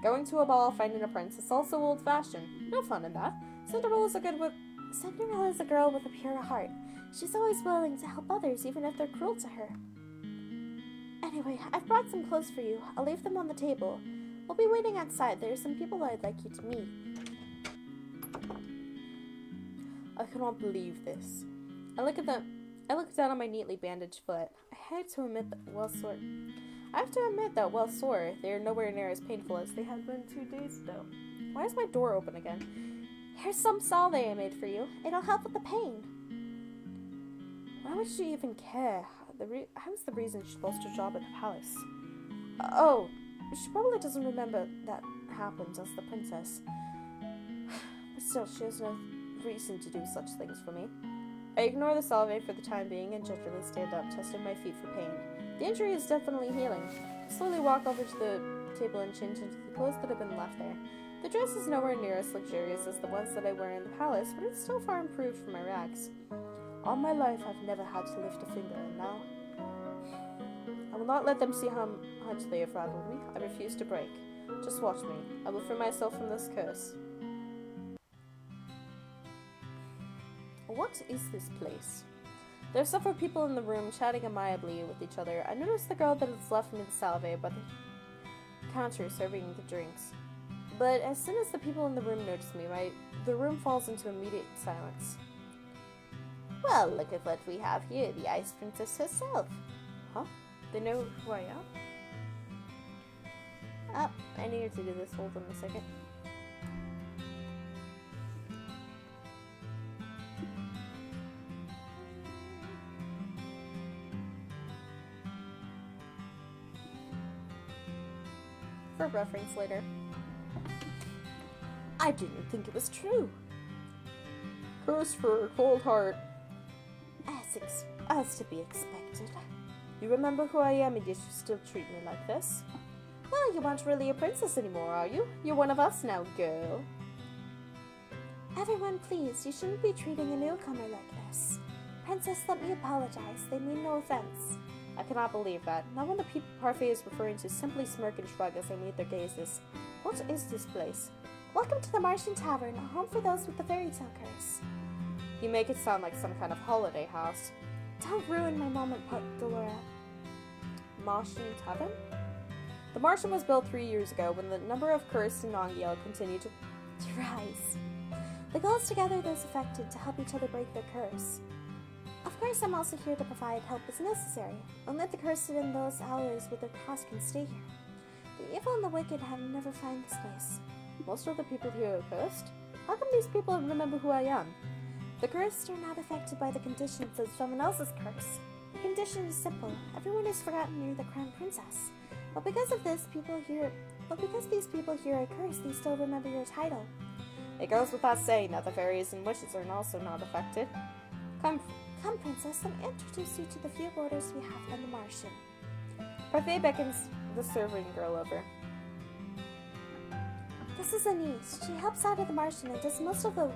Going to a ball, finding a prince is also old-fashioned. No fun in that. Cinderella's a girl with a pure heart. She's always willing to help others, even if they're cruel to her. Anyway, I've brought some clothes for you. I'll leave them on the table. We'll be waiting outside. There are some people I'd like you to meet. I cannot believe this. I look down on my neatly bandaged foot. I have to admit that while sore, they are nowhere near as painful as they had been 2 days ago. Why is my door open again? Here's some salve I made for you. It'll help with the pain. Why would she even care? How is the reason she lost her job at the palace? Oh, she probably doesn't remember that happened as the princess. But still, she has no reason to do such things for me. I ignore the salve for the time being and gingerly stand up, testing my feet for pain. The injury is definitely healing. I slowly walk over to the table and change into the clothes that have been left there. The dress is nowhere near as luxurious as the ones that I wear in the palace, but it's still far improved from my rags. All my life, I've never had to lift a finger, and now I will not let them see how much they have rattled me. I refuse to break. Just watch me. I will free myself from this curse. What is this place? There are several people in the room chatting amicably with each other. I notice the girl that has left me the salve by the counter serving the drinks. But as soon as the people in the room notice me, the room falls into immediate silence. Well, look at what we have here, the Ice Princess herself. Huh? They know who I am? Oh, I needed to do this. Hold on a second. For reference later. I didn't think it was true. Curse for a cold heart. As to be expected. You remember who I am and yet you still treat me like this? Well, you aren't really a princess anymore, are you? You're one of us now, girl. Everyone, please, you shouldn't be treating a newcomer like this. Princess, let me apologize. They mean no offense. I cannot believe that. Now when the people Parfait is referring to simply smirk and shrug as they meet their gazes. What is this place? Welcome to the Martian Tavern, a home for those with the fairy tale curse. You make it sound like some kind of holiday house. Don't ruin my moment, Delora. Martian Tavern? The Martian was built 3 years ago when the number of cursed in Nongiel continued to rise. The goal is to gather those affected to help each other break their curse. Of course, I'm also here to provide help as necessary. Only the cursed in those hours with their past can stay here. The evil and the wicked have never found this place. Most of the people here are cursed? How come these people remember who I am? The cursed are not affected by the conditions of someone else's curse. The condition is simple. Everyone has forgotten you're the crown princess. But because these people here are cursed, they still remember your title. It goes without saying that the fairies and witches are also not affected. Come, princess, let me introduce you to the few boarders we have on the Martian. Parfait beckons the serving girl over. This is Anise. She helps out at the Martian and does most of the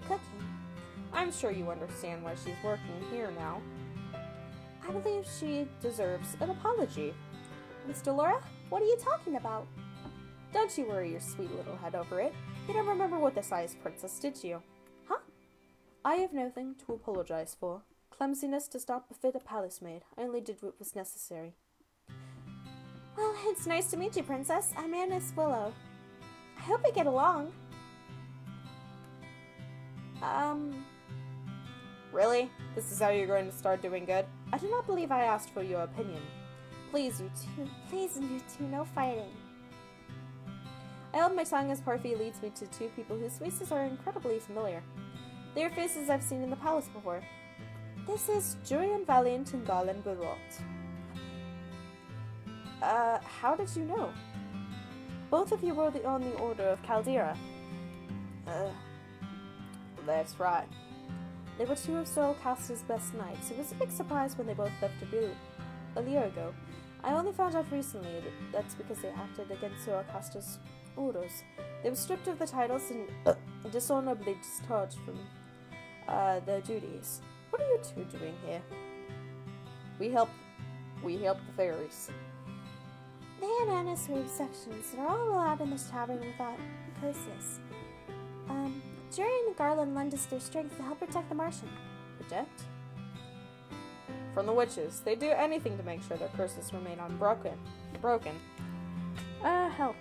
cooking. I'm sure you understand why she's working here now. I believe she deserves an apology. Miss Delora, what are you talking about? Don't you worry your sweet little head over it. You don't remember what this Ice Princess did to you. Huh? I have nothing to apologize for. Clumsiness does not befit a palace maid. I only did what was necessary. Well, it's nice to meet you, Princess. I'm Miss Willow. I hope we get along. Really? This is how you're going to start doing good? I do not believe I asked for your opinion. Please, you two, no fighting. I hold my tongue as Parfait leads me to two people whose faces are incredibly familiar. They are faces I've seen in the palace before. This is Julian Valiant and Galen Gurot. How did you know? Both of you were on the Order of Caldera. That's right. They were two of Soulcaster's best knights. It was a big surprise when they both left a year ago. I only found out recently that that's because they acted against Soulcaster's orders. They were stripped of the titles and dishonorably discharged from their duties. What are you two doing here? We help the fairies. They had honest receptions and are all allowed in this tavern without curses. Jerry and Garland lend us their strength to help protect the Martian. Protect? From the witches. They do anything to make sure their curses remain unbroken. Hell.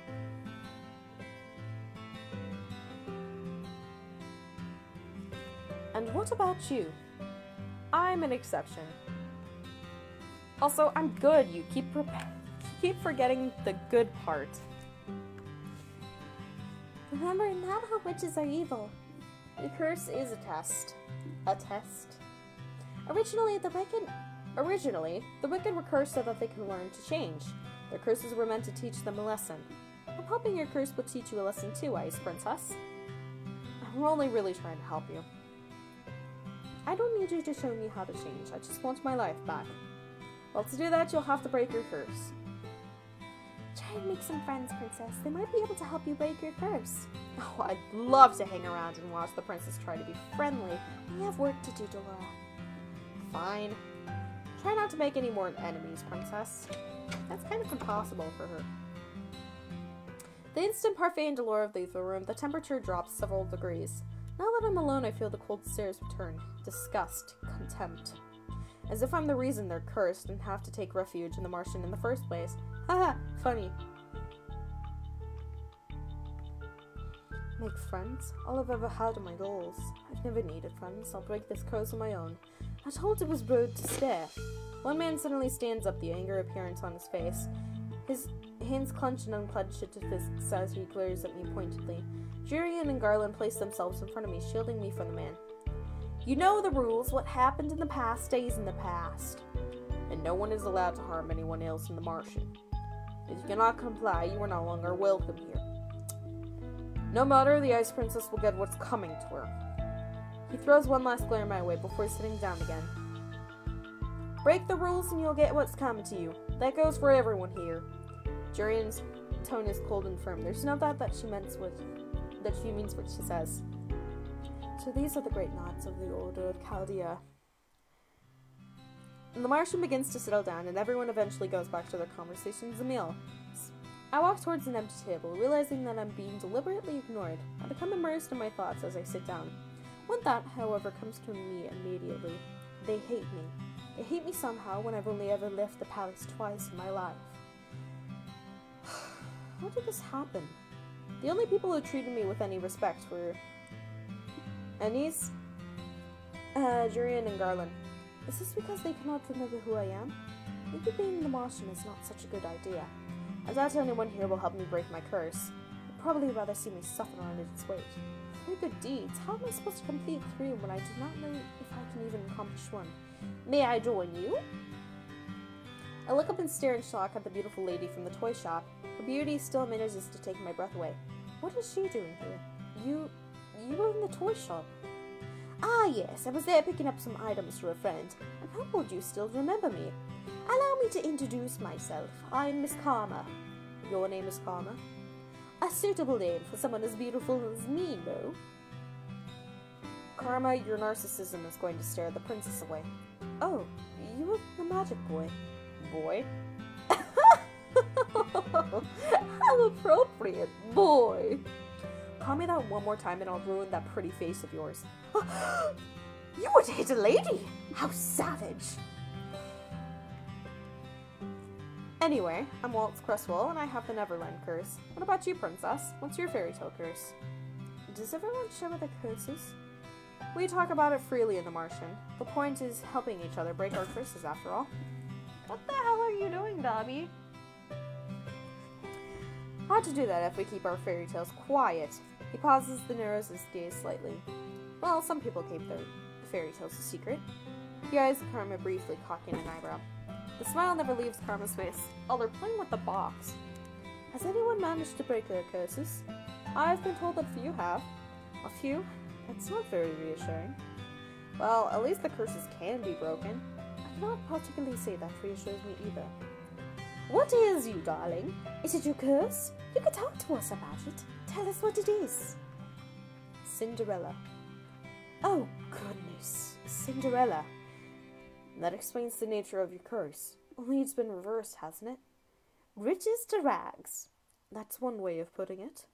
And what about you? I'm an exception. Also, I'm good. You keep forgetting the good part. Remember, not all witches are evil. The curse is a test. A test? Originally, the wicked were cursed so that they could learn to change. Their curses were meant to teach them a lesson. I'm hoping your curse will teach you a lesson too, Ice Princess. I'm only really trying to help you. I don't need you to show me how to change. I just want my life back. Well, to do that, you'll have to break your curse. Try and make some friends, Princess. They might be able to help you break your curse. Oh, I'd love to hang around and watch the princess try to be friendly. We have work to do, Delora. Fine. Try not to make any more enemies, Princess. That's kind of impossible for her. The instant Parfait and Delora leave the room, the temperature drops several degrees. Now that I'm alone, I feel the cold stares return. Disgust. Contempt. As if I'm the reason they're cursed and have to take refuge in the Martian in the first place. Haha, funny. Make friends? All I've ever had are my dolls. I've never needed friends. I'll break this curse on my own. I told it was rude to stare. One man suddenly stands up, the anger appearance on his face. His hands clenched and unclenched into fists as he glares at me pointedly. Jurian and Garland place themselves in front of me, shielding me from the man. You know the rules. What happened in the past stays in the past. And no one is allowed to harm anyone else in the Martian. If you cannot comply, you are no longer welcome here. No matter, the Ice Princess will get what's coming to her. He throws one last glare my way before sitting down again. Break the rules and you'll get what's coming to you. That goes for everyone here. Jurian's tone is cold and firm. There's no doubt that she means what she says. So these are the great knots of the Order of Chaldea. And the Martian begins to settle down, and everyone eventually goes back to their conversations and meal. I walk towards an empty table, realizing that I'm being deliberately ignored. I become immersed in my thoughts as I sit down. One thought, however, comes to me immediately. They hate me. They hate me somehow when I've only ever left the palace twice in my life. How did this happen? The only people who treated me with any respect were Anise, Jurian, and Garland. Is this because they cannot remember who I am? Maybe being the Martian is not such a good idea. I doubt anyone here will help me break my curse. They'd probably rather see me suffer under its weight. Three good deeds? How am I supposed to complete three when I do not know if I can even accomplish one? May I join you? I look up and stare in shock at the beautiful lady from the toy shop. Her beauty still manages to take my breath away. What is she doing here? You were in the toy shop. Ah, yes, I was there picking up some items for a friend. I'm humbled you still remember me. Allow me to introduce myself. I'm Miss Karma. Your name is Karma? A suitable name for someone as beautiful as me, no? Karma, your narcissism is going to stare the princess away. Oh, you were the magic boy. Boy? How appropriate, boy! Call me that one more time and I'll ruin that pretty face of yours. You would hit a lady! How savage! Anyway, I'm Waltz Cresswell and I have the Neverland curse. What about you, princess? What's your fairy tale curse? Does everyone share what their curse is? We talk about it freely in The Martian. The point is helping each other break our curses after all. What the hell are you doing, Dobby? Hard to do that if we keep our fairy tales quiet. He pauses, then narrows his gaze slightly. Well, some people keep their fairy tales a secret. He eyes Karma briefly, cocking an eyebrow. The smile never leaves Karma's face. Oh, they're playing with the box. Has anyone managed to break their curses? I've been told that a few have. A few? It's not very reassuring. Well, at least the curses can be broken. I cannot particularly say that reassures me either. What is you, darling? Is it your curse? You can talk to us about it. Tell us what it is. Cinderella. Oh, goodness. Cinderella. That explains the nature of your curse. Only it's been reversed, hasn't it? Riches to rags. That's one way of putting it.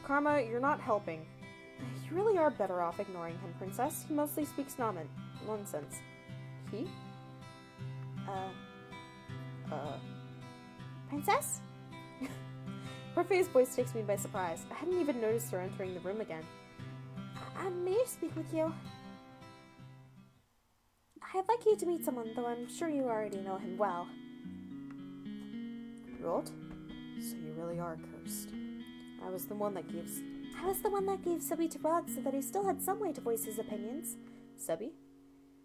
Karma, you're not helping. You really are better off ignoring him, princess. He mostly speaks nonsense. He? Princess? Perfe's voice takes me by surprise. I hadn't even noticed her entering the room again. May I speak with you? I'd like you to meet someone, though I'm sure you already know him well. Rod? So you really are cursed. I was the one that gave Subby to Rod so that he still had some way to voice his opinions. Subby?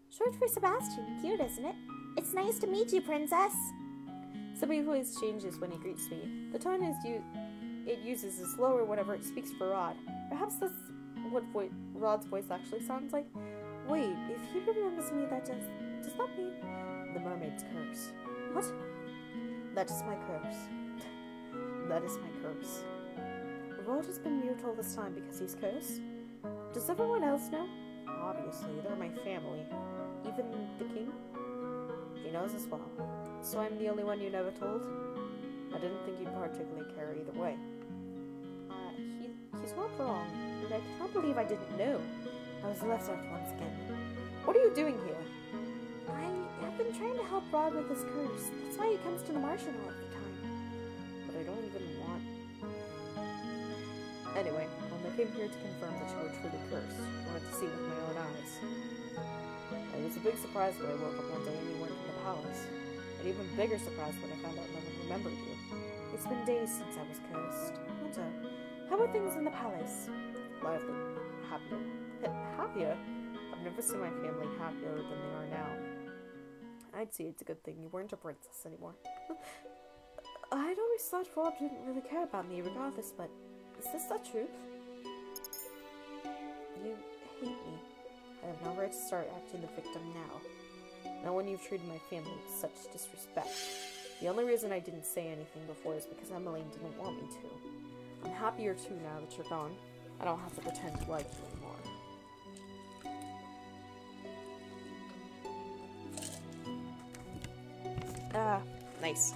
Short for Sebastian. Cute, isn't it? It's nice to meet you, princess. Subby's voice changes when he greets me. The tone it uses is lower whenever it speaks for Rod. Perhaps that's what Rod's voice actually sounds like. Wait, if he remembers me, does that mean the mermaid's curse? What? That is my curse. That is my curse. Rod has been mute all this time because he's cursed. Does everyone else know? Obviously, they're my family. Even the king? He knows as well. So I'm the only one you never told? I didn't think you'd particularly care either way. He's not wrong, and I can't believe I didn't know. I was left out once again. What are you doing here? I have been trying to help Rod with his curse. That's why he comes to the Martian all the time. But I don't even want... Anyway, when I came here to confirm that you were truly cursed, I wanted to see with my own eyes. It was a big surprise when I woke up one day and you weren't in the palace. An even bigger surprise when I found out no one remembered you. It's been days since I was cursed. How are things in the palace? Lively. Happier. Happier? I've never seen my family happier than they are now. I'd say it's a good thing you weren't a princess anymore. I'd always thought Rob didn't really care about me regardless, but is this the truth? You hate me. I have no right to start acting the victim now. Not when you've treated my family with such disrespect. The only reason I didn't say anything before is because Emmeline didn't want me to. I'm happier too now that you're gone. I don't have to pretend to like you anymore. Nice.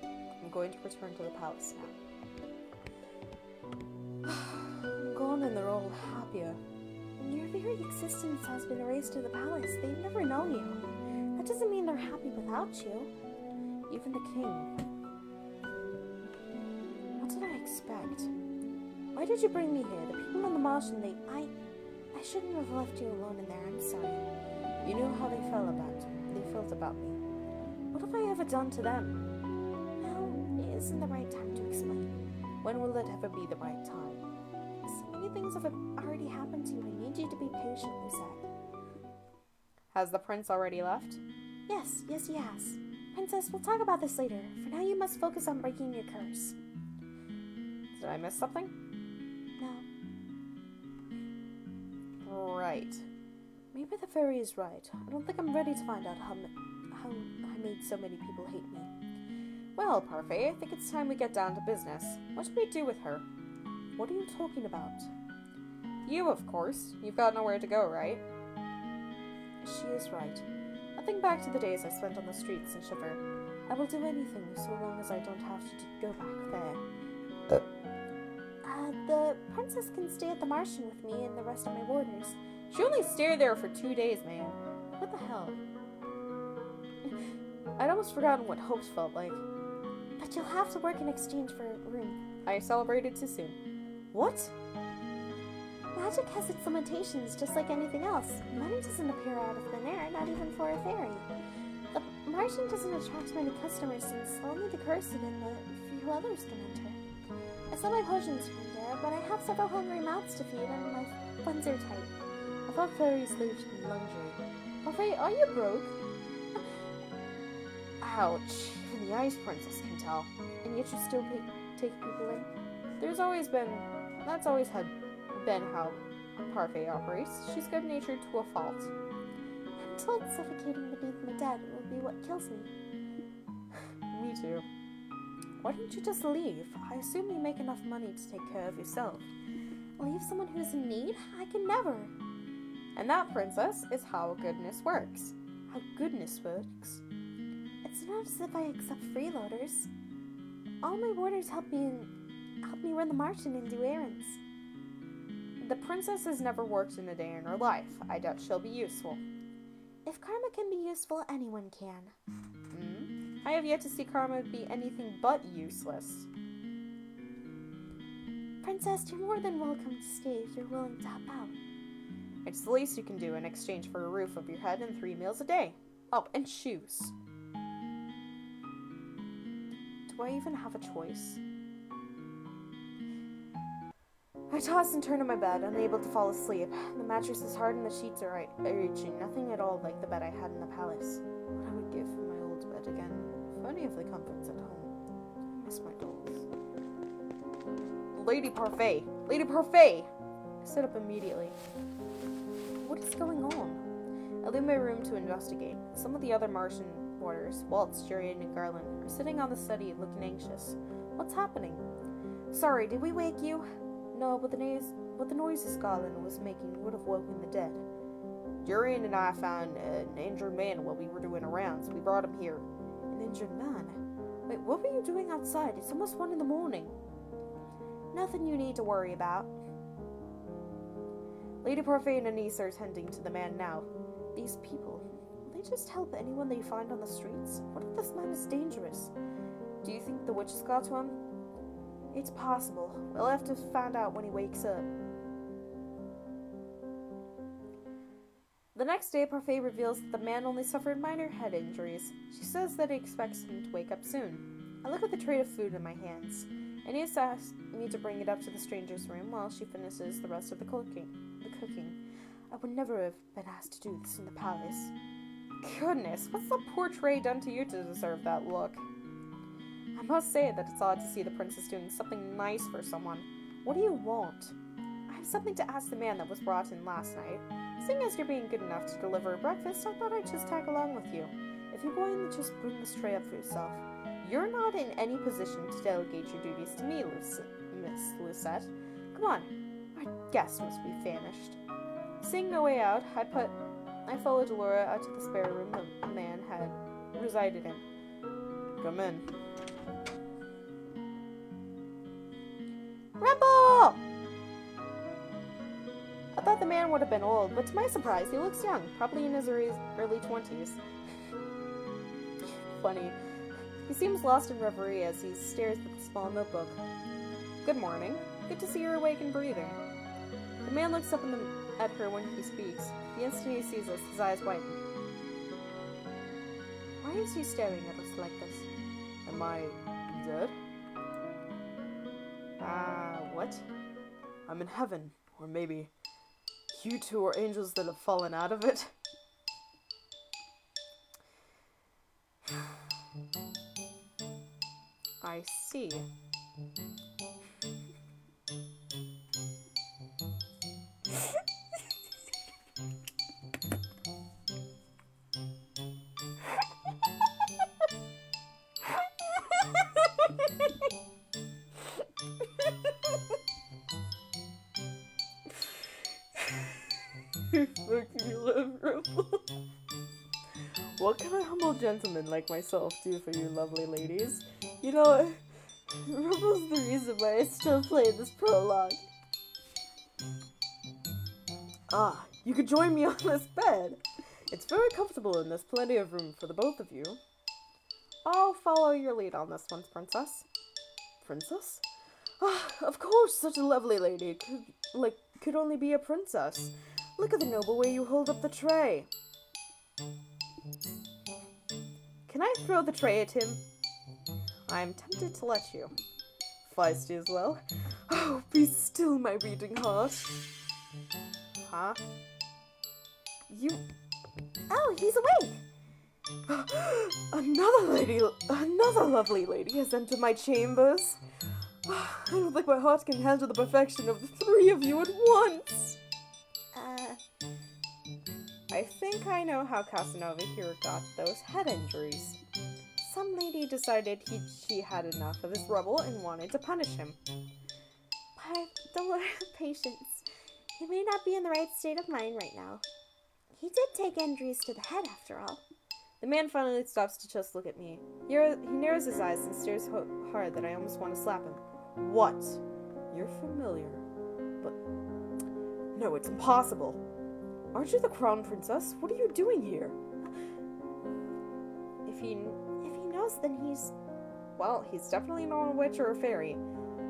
I'm going to return to the palace now. I'm gone and they're all happier. Your very existence has been erased to the palace. They've never known you. That doesn't mean they're happy without you. Even the king. What did I expect? Why did you bring me here? The people on the Martian, I shouldn't have left you alone in there. I'm sorry. You knew how they felt about me. What have I ever done to them? Now isn't the right time to explain. When will it ever be the right time? So many things have already happened to you. I need you to be patient, you said. Has the prince already left? Yes, he has. Princess, we'll talk about this later. For now, you must focus on breaking your curse. Did I miss something? No. Right. Maybe the fairy is right. I don't think I'm ready to find out how I made so many people hate me. Well, Parfait, I think it's time we get down to business. What should we do with her? What are you talking about? You, of course. You've got nowhere to go, right? She is right. I think back to the days I spent on the streets and shiver. I will do anything so long as I don't have to go back there. The princess can stay at the Martian with me and the rest of my warders. She only stayed there for 2 days, man. What the hell? I'd almost forgotten what hopes felt like. But you'll have to work in exchange for a room. I celebrated too soon. What? Magic has its limitations, just like anything else. Money doesn't appear out of thin air, not even for a fairy. The Martian doesn't attract many customers since only the cursed and the few others can enter. I sell my potions from there, but I have several hungry mouths to feed and my funds are tight. I thought fairies lived in luxury. Parfait, are you broke? Ouch. Even the Ice Princess can tell. And yet you still take people in? That's always been how Parfait operates. She's good-natured to a fault. I'm told suffocating beneath my dead will be what kills me. Me too. Why don't you just leave? I assume you make enough money to take care of yourself. Leave someone who's in need? I can never. And that, princess, is how goodness works. How goodness works? It's not as if I accept freeloaders. All my warders help me run the Martian and do errands. The princess has never worked in a day in her life. I doubt she'll be useful. If karma can be useful, anyone can. I have yet to see karma be anything but useless. Princess, you're more than welcome to stay if you're willing to help out. It's the least you can do in exchange for a roof over your head and 3 meals a day. Oh, and shoes. Do I even have a choice? I toss and turn in my bed, unable to fall asleep. The mattress is hard and the sheets are itchy. Nothing at all like the bed I had in the palace. What I would give for my old bed again. For any of the comforts at home. I miss my dolls. Lady Parfait! Lady Parfait! I sit up immediately. What is going on? I leave my room to investigate. Some of the other Martian warders, Waltz, Jurian, and Garland, are sitting on the study looking anxious. What's happening? Sorry, did we wake you? No, but the noises Garland was making would have woken the dead. Jurian and I found an injured man while we were doing our rounds. We brought him here. An injured man? Wait, what were you doing outside? It's almost 1 in the morning. Nothing you need to worry about. Lady Parfait and Anise are tending to the man now. These people, will they just help anyone they find on the streets? What if this man is dangerous? Do you think the witches got to him? It's possible. We'll have to find out when he wakes up. The next day, Parfait reveals that the man only suffered minor head injuries. She says that he expects him to wake up soon. I look at the tray of food in my hands. Anise asks me to bring it up to the stranger's room while she finishes the rest of the cooking. I would never have been asked to do this in the palace. Goodness, what's the poor tray done to you to deserve that look? I must say that it's odd to see the princess doing something nice for someone. What do you want? I have something to ask the man that was brought in last night. Seeing as you're being good enough to deliver breakfast, I thought I'd just tag along with you. If you're going to just bring this tray up for yourself, you're not in any position to delegate your duties to me, Miss Lucette. Come on, our guest must be famished. Seeing no way out, I followed Laura out to the spare room the man had resided in. Come in. Rumble! I thought the man would have been old, but to my surprise, he looks young, probably in his early 20s. Funny. He seems lost in reverie as he stares at the small notebook. Good morning. Good to see you're awake and breathing. The man looks up at her when he speaks. The instant he sees us, his eyes widen. Why is he staring at us like this? Am I dead? What? I'm in heaven, or maybe you two are angels that have fallen out of it. I see. What can a humble gentleman like myself do for you lovely ladies? You know, Rumble's the reason why I still play this prologue. Ah, you could join me on this bed. It's very comfortable and there's plenty of room for the both of you. I'll follow your lead on this one, Princess. Princess? Ah, of course, such a lovely lady could only be a princess. Look at the noble way you hold up the tray. Can I throw the tray at him? I'm tempted to let you. Feisty as well. Oh, be still, my beating heart. Huh? You... Oh, he's awake! Another lovely lady has entered my chambers. I don't think my heart can handle the perfection of the three of you at once. I think I know how Casanova here got those head injuries. Some lady decided she had enough of his rubble and wanted to punish him. But the Lord of Patience, he may not be in the right state of mind right now. He did take injuries to the head after all. The man finally stops to just look at me. He narrows his eyes and stares so hard that I almost want to slap him. What? You're familiar. But... no, it's impossible. Aren't you the crown princess? What are you doing here? If he knows, then he's... well, he's definitely not a witch or a fairy.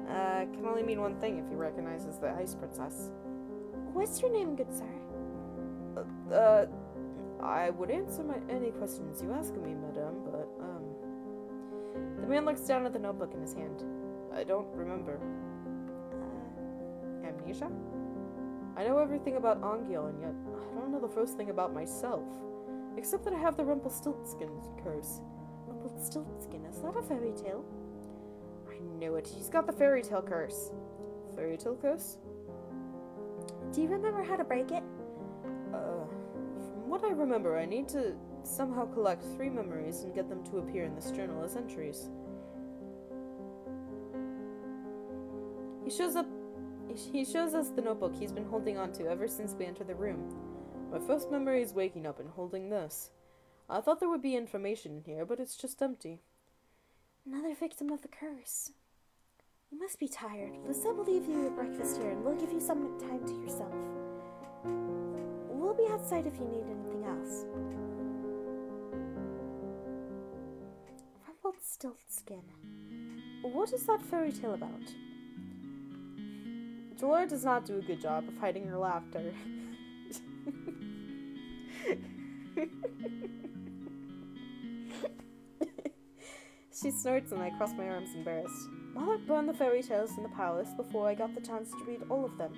Can only mean one thing if he recognizes the ice princess. What's your name, good sir? I would answer any questions you ask of me, madame, but, The man looks down at the notebook in his hand. I don't remember. Amnesia? I know everything about Angiel, and yet I don't know the first thing about myself. Except that I have the Rumpelstiltskin curse. Rumpelstiltskin, is that a fairy tale? I knew it. He's got the fairy tale curse. Fairy tale curse? Do you remember how to break it? From what I remember, I need to somehow collect 3 memories and get them to appear in this journal as entries. He shows us the notebook he's been holding on to ever since we entered the room. My first memory is waking up and holding this. I thought there would be information in here, but it's just empty. Another victim of the curse. You must be tired. Lucette will leave you your breakfast here, and we'll give you some time to yourself. outside if you need anything else. Rumpelstiltskin. What is that fairy tale about? Dolores does not do a good job of hiding her laughter. She snorts and I cross my arms embarrassed. Mother burned the fairy tales in the palace before I got the chance to read all of them.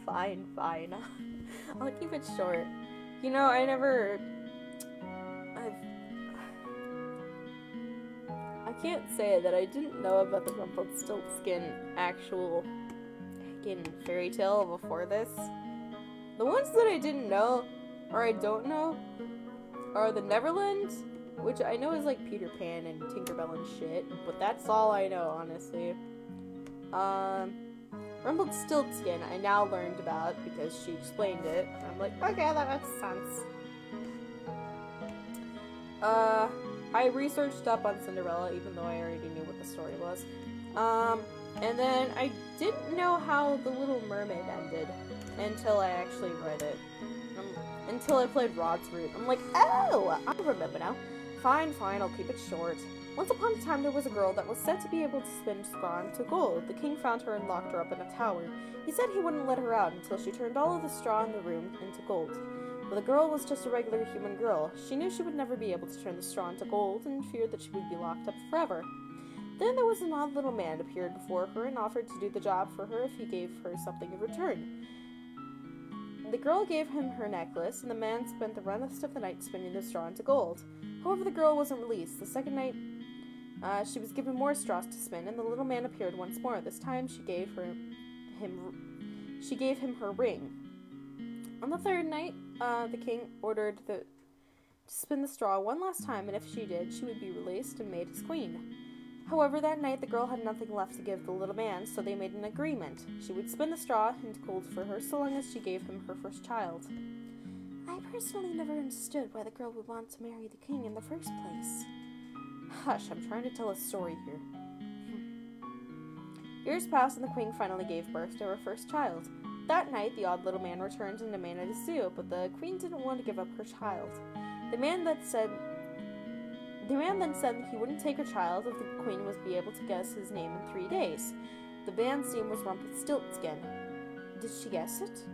Fine. I'll keep it short. You know, I can't say that I didn't know about the Rumpelstiltskin actual fairy tale before this. The ones that I didn't know, or I don't know, are the Neverland, which I know is like Peter Pan and Tinkerbell and shit, but that's all I know, honestly. Rumpelstiltskin I now learned about because she explained it. I'm like, okay, that makes sense. I researched up on Cinderella, even though I already knew what the story was. And then I didn't know how The Little Mermaid ended until I actually read it. Until I played Rod's Root. I'm like, oh, I remember now. Fine, I'll keep it short. Once upon a time, there was a girl that was said to be able to spin straw into gold. The king found her and locked her up in a tower. He said he wouldn't let her out until she turned all of the straw in the room into gold. But the girl was just a regular human girl. She knew she would never be able to turn the straw into gold and feared that she would be locked up forever. Then there was an odd little man appeared before her and offered to do the job for her if he gave her something in return. The girl gave him her necklace, and the man spent the rest of the night spinning the straw into gold. However, the girl wasn't released. The second night, she was given more straws to spin, and the little man appeared once more. This time, she gave him her ring. On the third night, the king ordered to spin the straw one last time, and if she did, she would be released and made his queen. However, that night, the girl had nothing left to give the little man, so they made an agreement. She would spin the straw into gold for her so long as she gave him her first child. I personally never understood why the girl would want to marry the king in the first place. Hush, I'm trying to tell a story here. Years passed and the queen finally gave birth to her first child. That night, the odd little man returned and demanded a suit, but the queen didn't want to give up her child. The man then said he wouldn't take her child if the queen was be able to guess his name in 3 days. The man's name was Rumpelstiltskin. Did she guess it?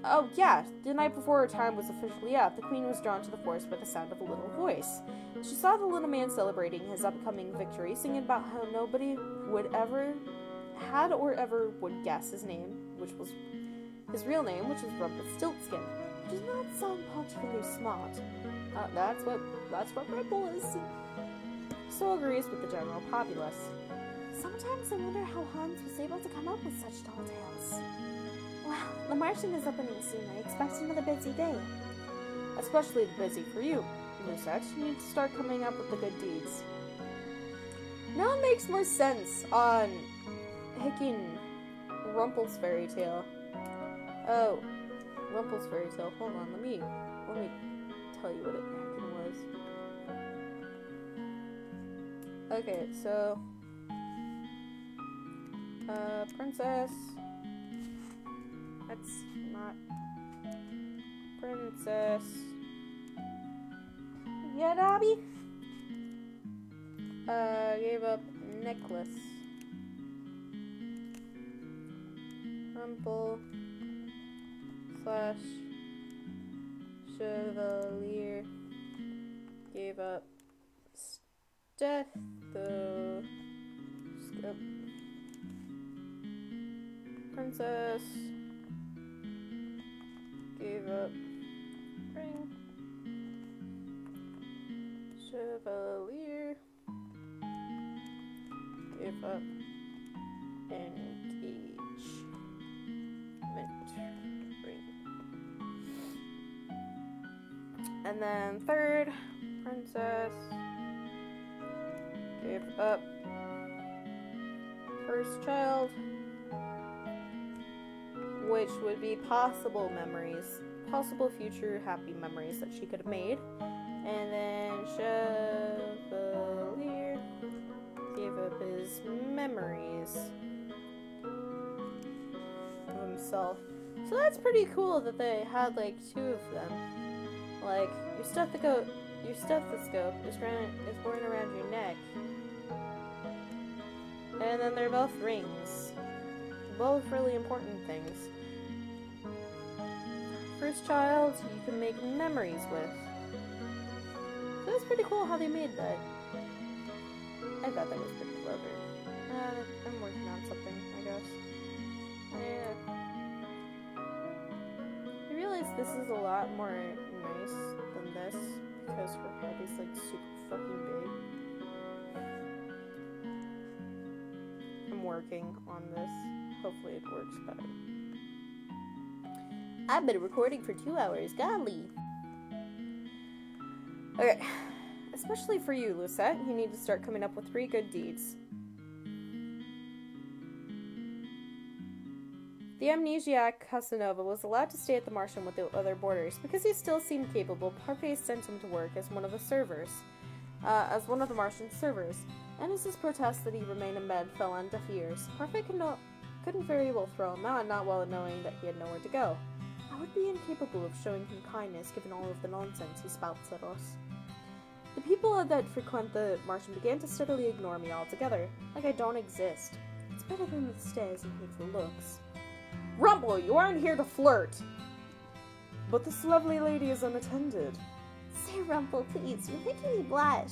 Oh, yeah. The night before her time was officially up, the queen was drawn to the forest by the sound of a little voice. She saw the little man celebrating his upcoming victory, singing about how nobody would ever would guess his name, which was his real name, which was Rumpelstiltskin. Does not sound particularly smart. That's what Rumple is. So agrees with the general populace. Sometimes I wonder how Hans was able to come up with such tall tales. Well, the Martian is opening soon. I expect another busy day. Especially busy for you, Lucette. You need to start coming up with the good deeds. Now it makes more sense on hicking Rumple's fairy tale. Oh, Rumple's fairy tale. Hold on, let me tell you what it heckin' was. Okay, so princess. That's not princess. Yeah, Dobby? Gave up necklace. Rumple / Chevalier gave up stethoscope. Princess gave up ring. Chevalier gave up engagement ring. And then third, princess gave up first child, which would be possible memories, possible future happy memories that she could have made. And then Chevalier gave up his memories. himself. So that's pretty cool that they had, like, 2 of them. Like, your stethoscope is worn around your neck. And then they're both rings. Both really important things. First child, you can make memories with. So it's pretty cool how they made that. I thought that was pretty clever. I'm working on something, I guess. I realize this is a lot more nice than this because her head is like super fucking big. I'm working on this. Hopefully it works better. I've been recording for 2 hours, golly. Okay. Especially for you, Lucette, you need to start coming up with 3 good deeds. The amnesiac Casanova was allowed to stay at the Martian with the other boarders. Because he still seemed capable, Parfait sent him to work as one of the servers. As one of the Martian servers. And as his protest that he remain in bed fell on deaf ears, Parfait couldn't very well throw him out, not well knowing that he had nowhere to go. I would be incapable of showing him kindness given all of the nonsense he spouts at us. The people that frequent the Martian began to steadily ignore me altogether, like I don't exist. It's better than the stares and hateful looks. Rumple, you aren't here to flirt! But this lovely lady is unattended. Say Rumple, please, you're making me blush.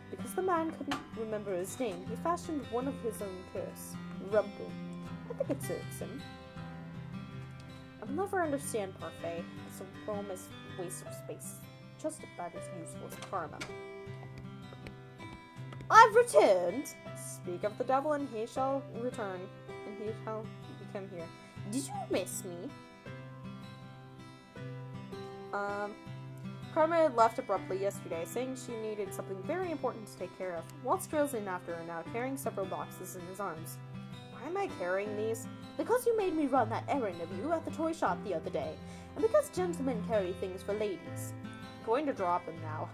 Because the man couldn't remember his name, he fashioned one of his own curse. Rumple. I think it suits him. I'll never understand Parfait. It's a Roma's waste of space. Just about as useful as karma. I've returned! Speak of the devil and he shall return. And he shall become here. Did you miss me? Karma had left abruptly yesterday, saying she needed something very important to take care of. Walt strolls in after her now, carrying several boxes in his arms. Why am I carrying these? Because you made me run that errand of you at the toy shop the other day, and because gentlemen carry things for ladies. I'm going to drop them now.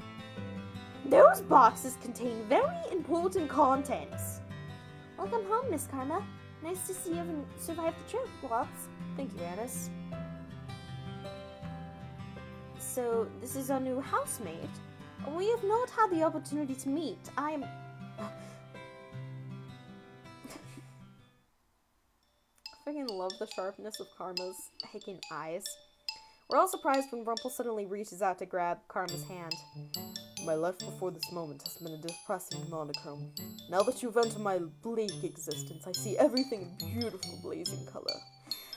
Those boxes contain very important contents. Welcome home, Miss Karma. Nice to see you survived the trip, Waltz. Thank you, Annis. So, this is our new housemate. We have not had the opportunity to meet. I freaking love the sharpness of Karma's aching eyes. We're all surprised when Rumple suddenly reaches out to grab Karma's hand. My life before this moment has been a depressing monochrome. Now that you've entered my bleak existence, I see everything in beautiful blazing color.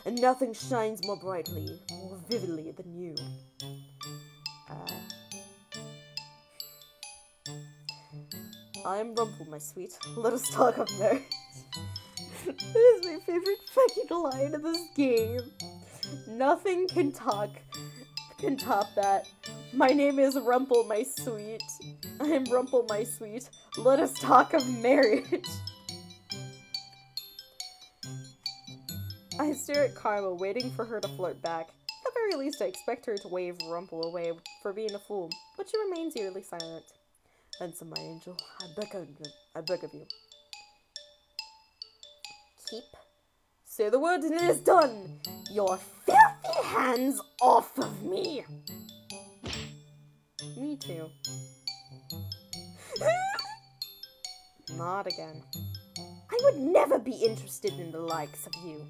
And nothing shines more brightly, more vividly than you. I am Rumple, my sweet. Let us talk of marriage. That is my favorite fucking line in this game. Nothing can top that. My name is Rumple, my sweet. I am Rumple, my sweet. Let us talk of marriage. I stare at Karma, waiting for her to flirt back. At the very least, I expect her to wave Rumple away for being a fool, but she remains eerily silent. Answer, my angel. I beg of you. Keep. Say the word and it is done! Your filthy hands off of me! Me too. Not again. I would never be interested in the likes of you.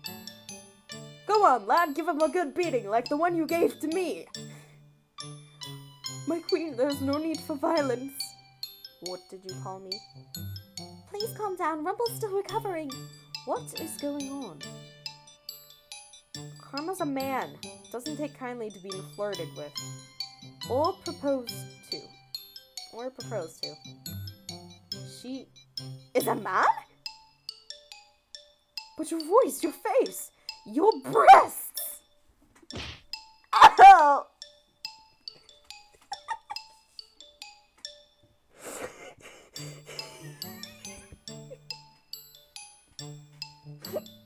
Go on, lad, give him a good beating like the one you gave to me! My queen, there's no need for violence. What did you call me? Please calm down, Rumple's still recovering. What is going on? Karma's a man. Doesn't take kindly to being flirted with. Or proposed to. She is a man? But your voice, your face, your breasts! Ow!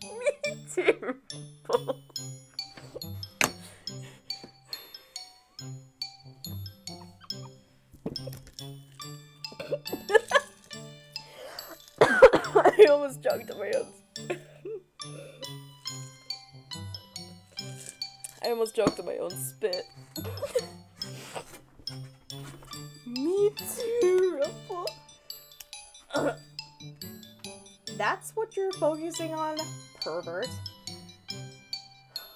Me too. I almost choked on my hands. I almost choked on my own spit. Me too, Ruffle. That's what you're focusing on, pervert.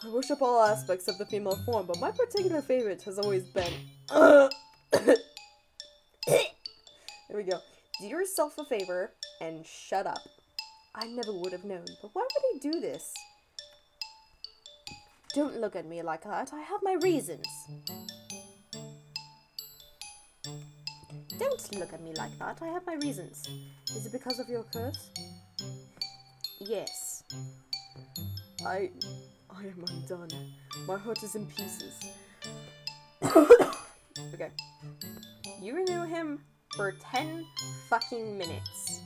I worship all aspects of the female form, but my particular favorite has always been... There we go. Do yourself a favor and shut up. I never would have known, but why would he do this? Don't look at me like that. I have my reasons. Don't look at me like that. I have my reasons. Is it because of your curse? Yes. I am undone. My heart is in pieces. Okay. You renew him for 10 fucking minutes.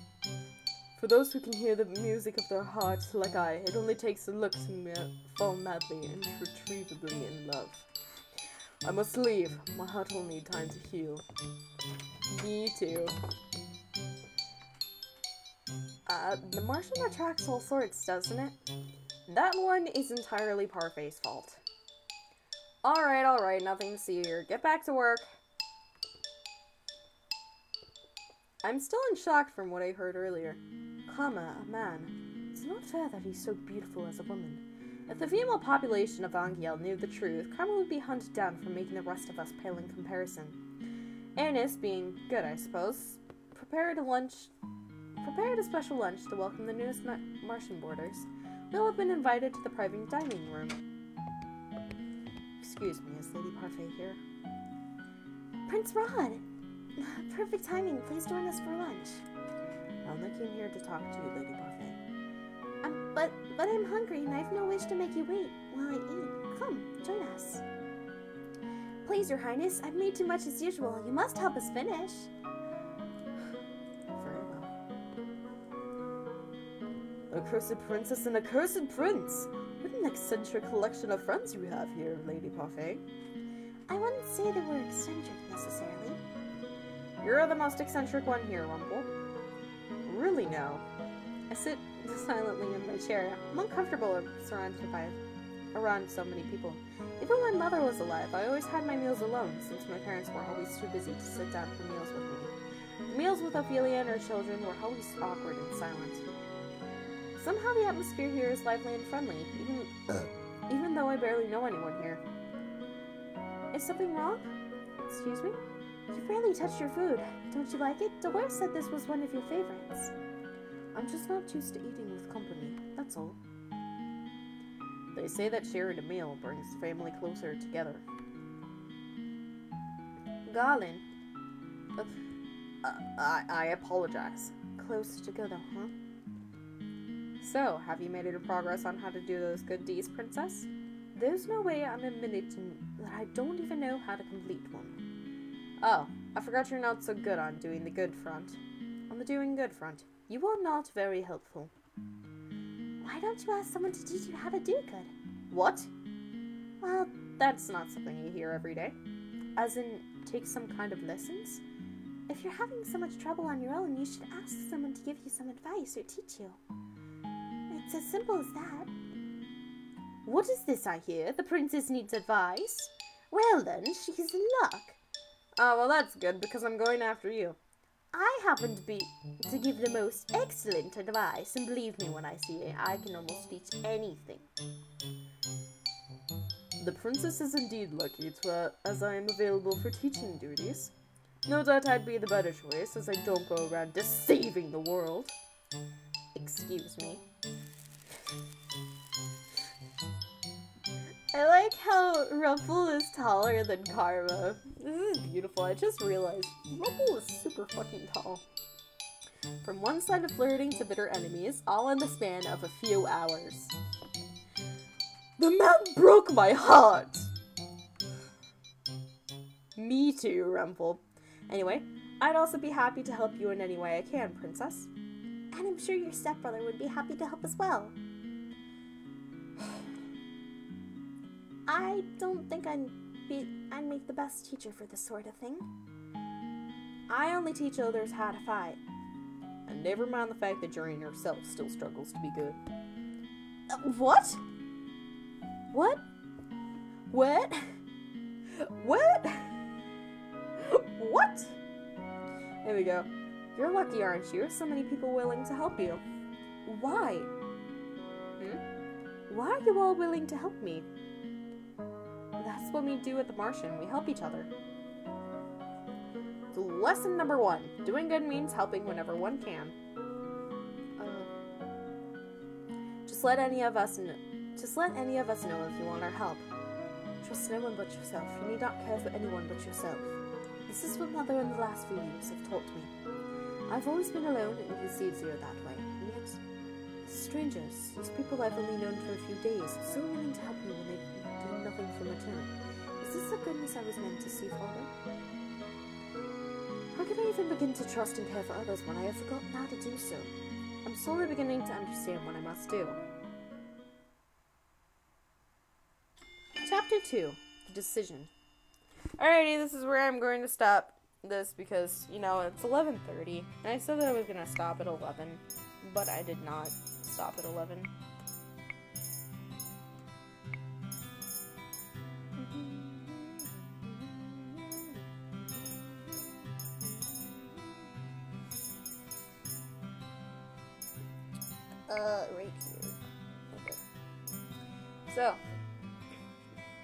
For those who can hear the music of their hearts like I, it only takes a look to fall madly and irretrievably in love. I must leave. My heart will need time to heal. Me too. The Martian attracts all sorts, doesn't it? That one is entirely Parfai's fault. Alright, nothing to see here. Get back to work. I'm still in shock from what I heard earlier. Comma, a man. It's not fair that he's so beautiful as a woman. If the female population of Angiel knew the truth, Karma would be hunted down for making the rest of us pale in comparison. Ernest, being good, I suppose, prepared a special lunch to welcome the newest Martian boarders. We'll have been invited to the private dining room. Excuse me, is Lady Parfait here? Prince Rod! Perfect timing. Please join us for lunch. I only came here to talk to you, Lady Parfait. But I'm hungry and I have no wish to make you wait while I eat. Come, join us. Please, Your Highness, I've made too much as usual. You must help us finish. Very well. A cursed princess and a cursed prince! What an eccentric collection of friends you have here, Lady Parfait. I wouldn't say they were eccentric necessarily. You're the most eccentric one here, Rumple. Really now? I sit silently in my chair. I'm uncomfortable surrounded by around so many people. Even when Mother was alive, I always had my meals alone, since my parents were always too busy to sit down for meals with me. The meals with Ophelia and her children were always awkward and silent. Somehow the atmosphere here is lively and friendly, even though I barely know anyone here. Is something wrong? Excuse me? You barely touched your food. Don't you like it? Dolores said this was one of your favorites. I'm just not used to eating with company, that's all. They say that sharing a meal brings the family closer together. Garland. I apologize. Closer together, huh? So, have you made any progress on how to do those good deeds, Princess? There's no way I'm admitted that I don't even know how to complete one. Oh, I forgot you're not so good on doing the good front. On the doing good front, you are not very helpful. Why don't you ask someone to teach you how to do good? What? Well, that's not something you hear every day. As in, take some kind of lessons? If you're having so much trouble on your own, you should ask someone to give you some advice or teach you. It's as simple as that. What is this I hear? The princess needs advice? Well then, she's in luck. Oh, well that's good, because I'm going after you. I happen to give the most excellent advice, and believe me when I say it, I can almost teach anything. The princess is indeed lucky, as I am available for teaching duties. No doubt I'd be the better choice, as I don't go around deceiving the world. Excuse me. I like how Rumple is taller than Karma. This is beautiful. I just realized Rumple is super fucking tall. From one side of flirting to bitter enemies, all in the span of a few hours. The man broke my heart! Me too, Rumple. Anyway, I'd also be happy to help you in any way I can, Princess. And I'm sure your stepbrother would be happy to help as well. I don't think I'd make the best teacher for this sort of thing. I only teach others how to fight. And never mind the fact that Jane herself still struggles to be good. What? What? What? What? What? There we go. You're lucky, aren't you? So many people willing to help you. Why? Why are you all willing to help me? That's what we do at the Martian. We help each other. So lesson number 1. Doing good means helping whenever one can. Just let any of us know if you want our help. Trust no one but yourself. You need not care for anyone but yourself. This is what Mother in the last few years have taught me. I've always been alone, and it is easier that way. And yet, strangers, these people I've only known for a few days, are so willing to help me when they do nothing for return. Is this the goodness I was meant to see, Father? How can I even begin to trust and care for others when I have forgotten how to do so? I'm slowly beginning to understand what I must do. Chapter 2. The Decision. Alrighty, this is where I'm going to stop this because, you know, it's 11:30, and I said that I was going to stop at 11, but I did not stop at 11. Right here. Okay. So,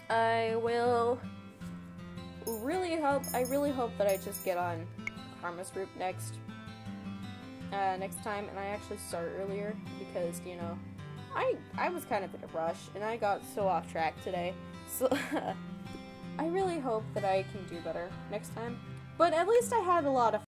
I really hope that I just get on Karma's group next time, and I actually start earlier, because, you know, I was kind of in a rush, and I got so off track today, so I really hope that I can do better next time, but at least I had a lot of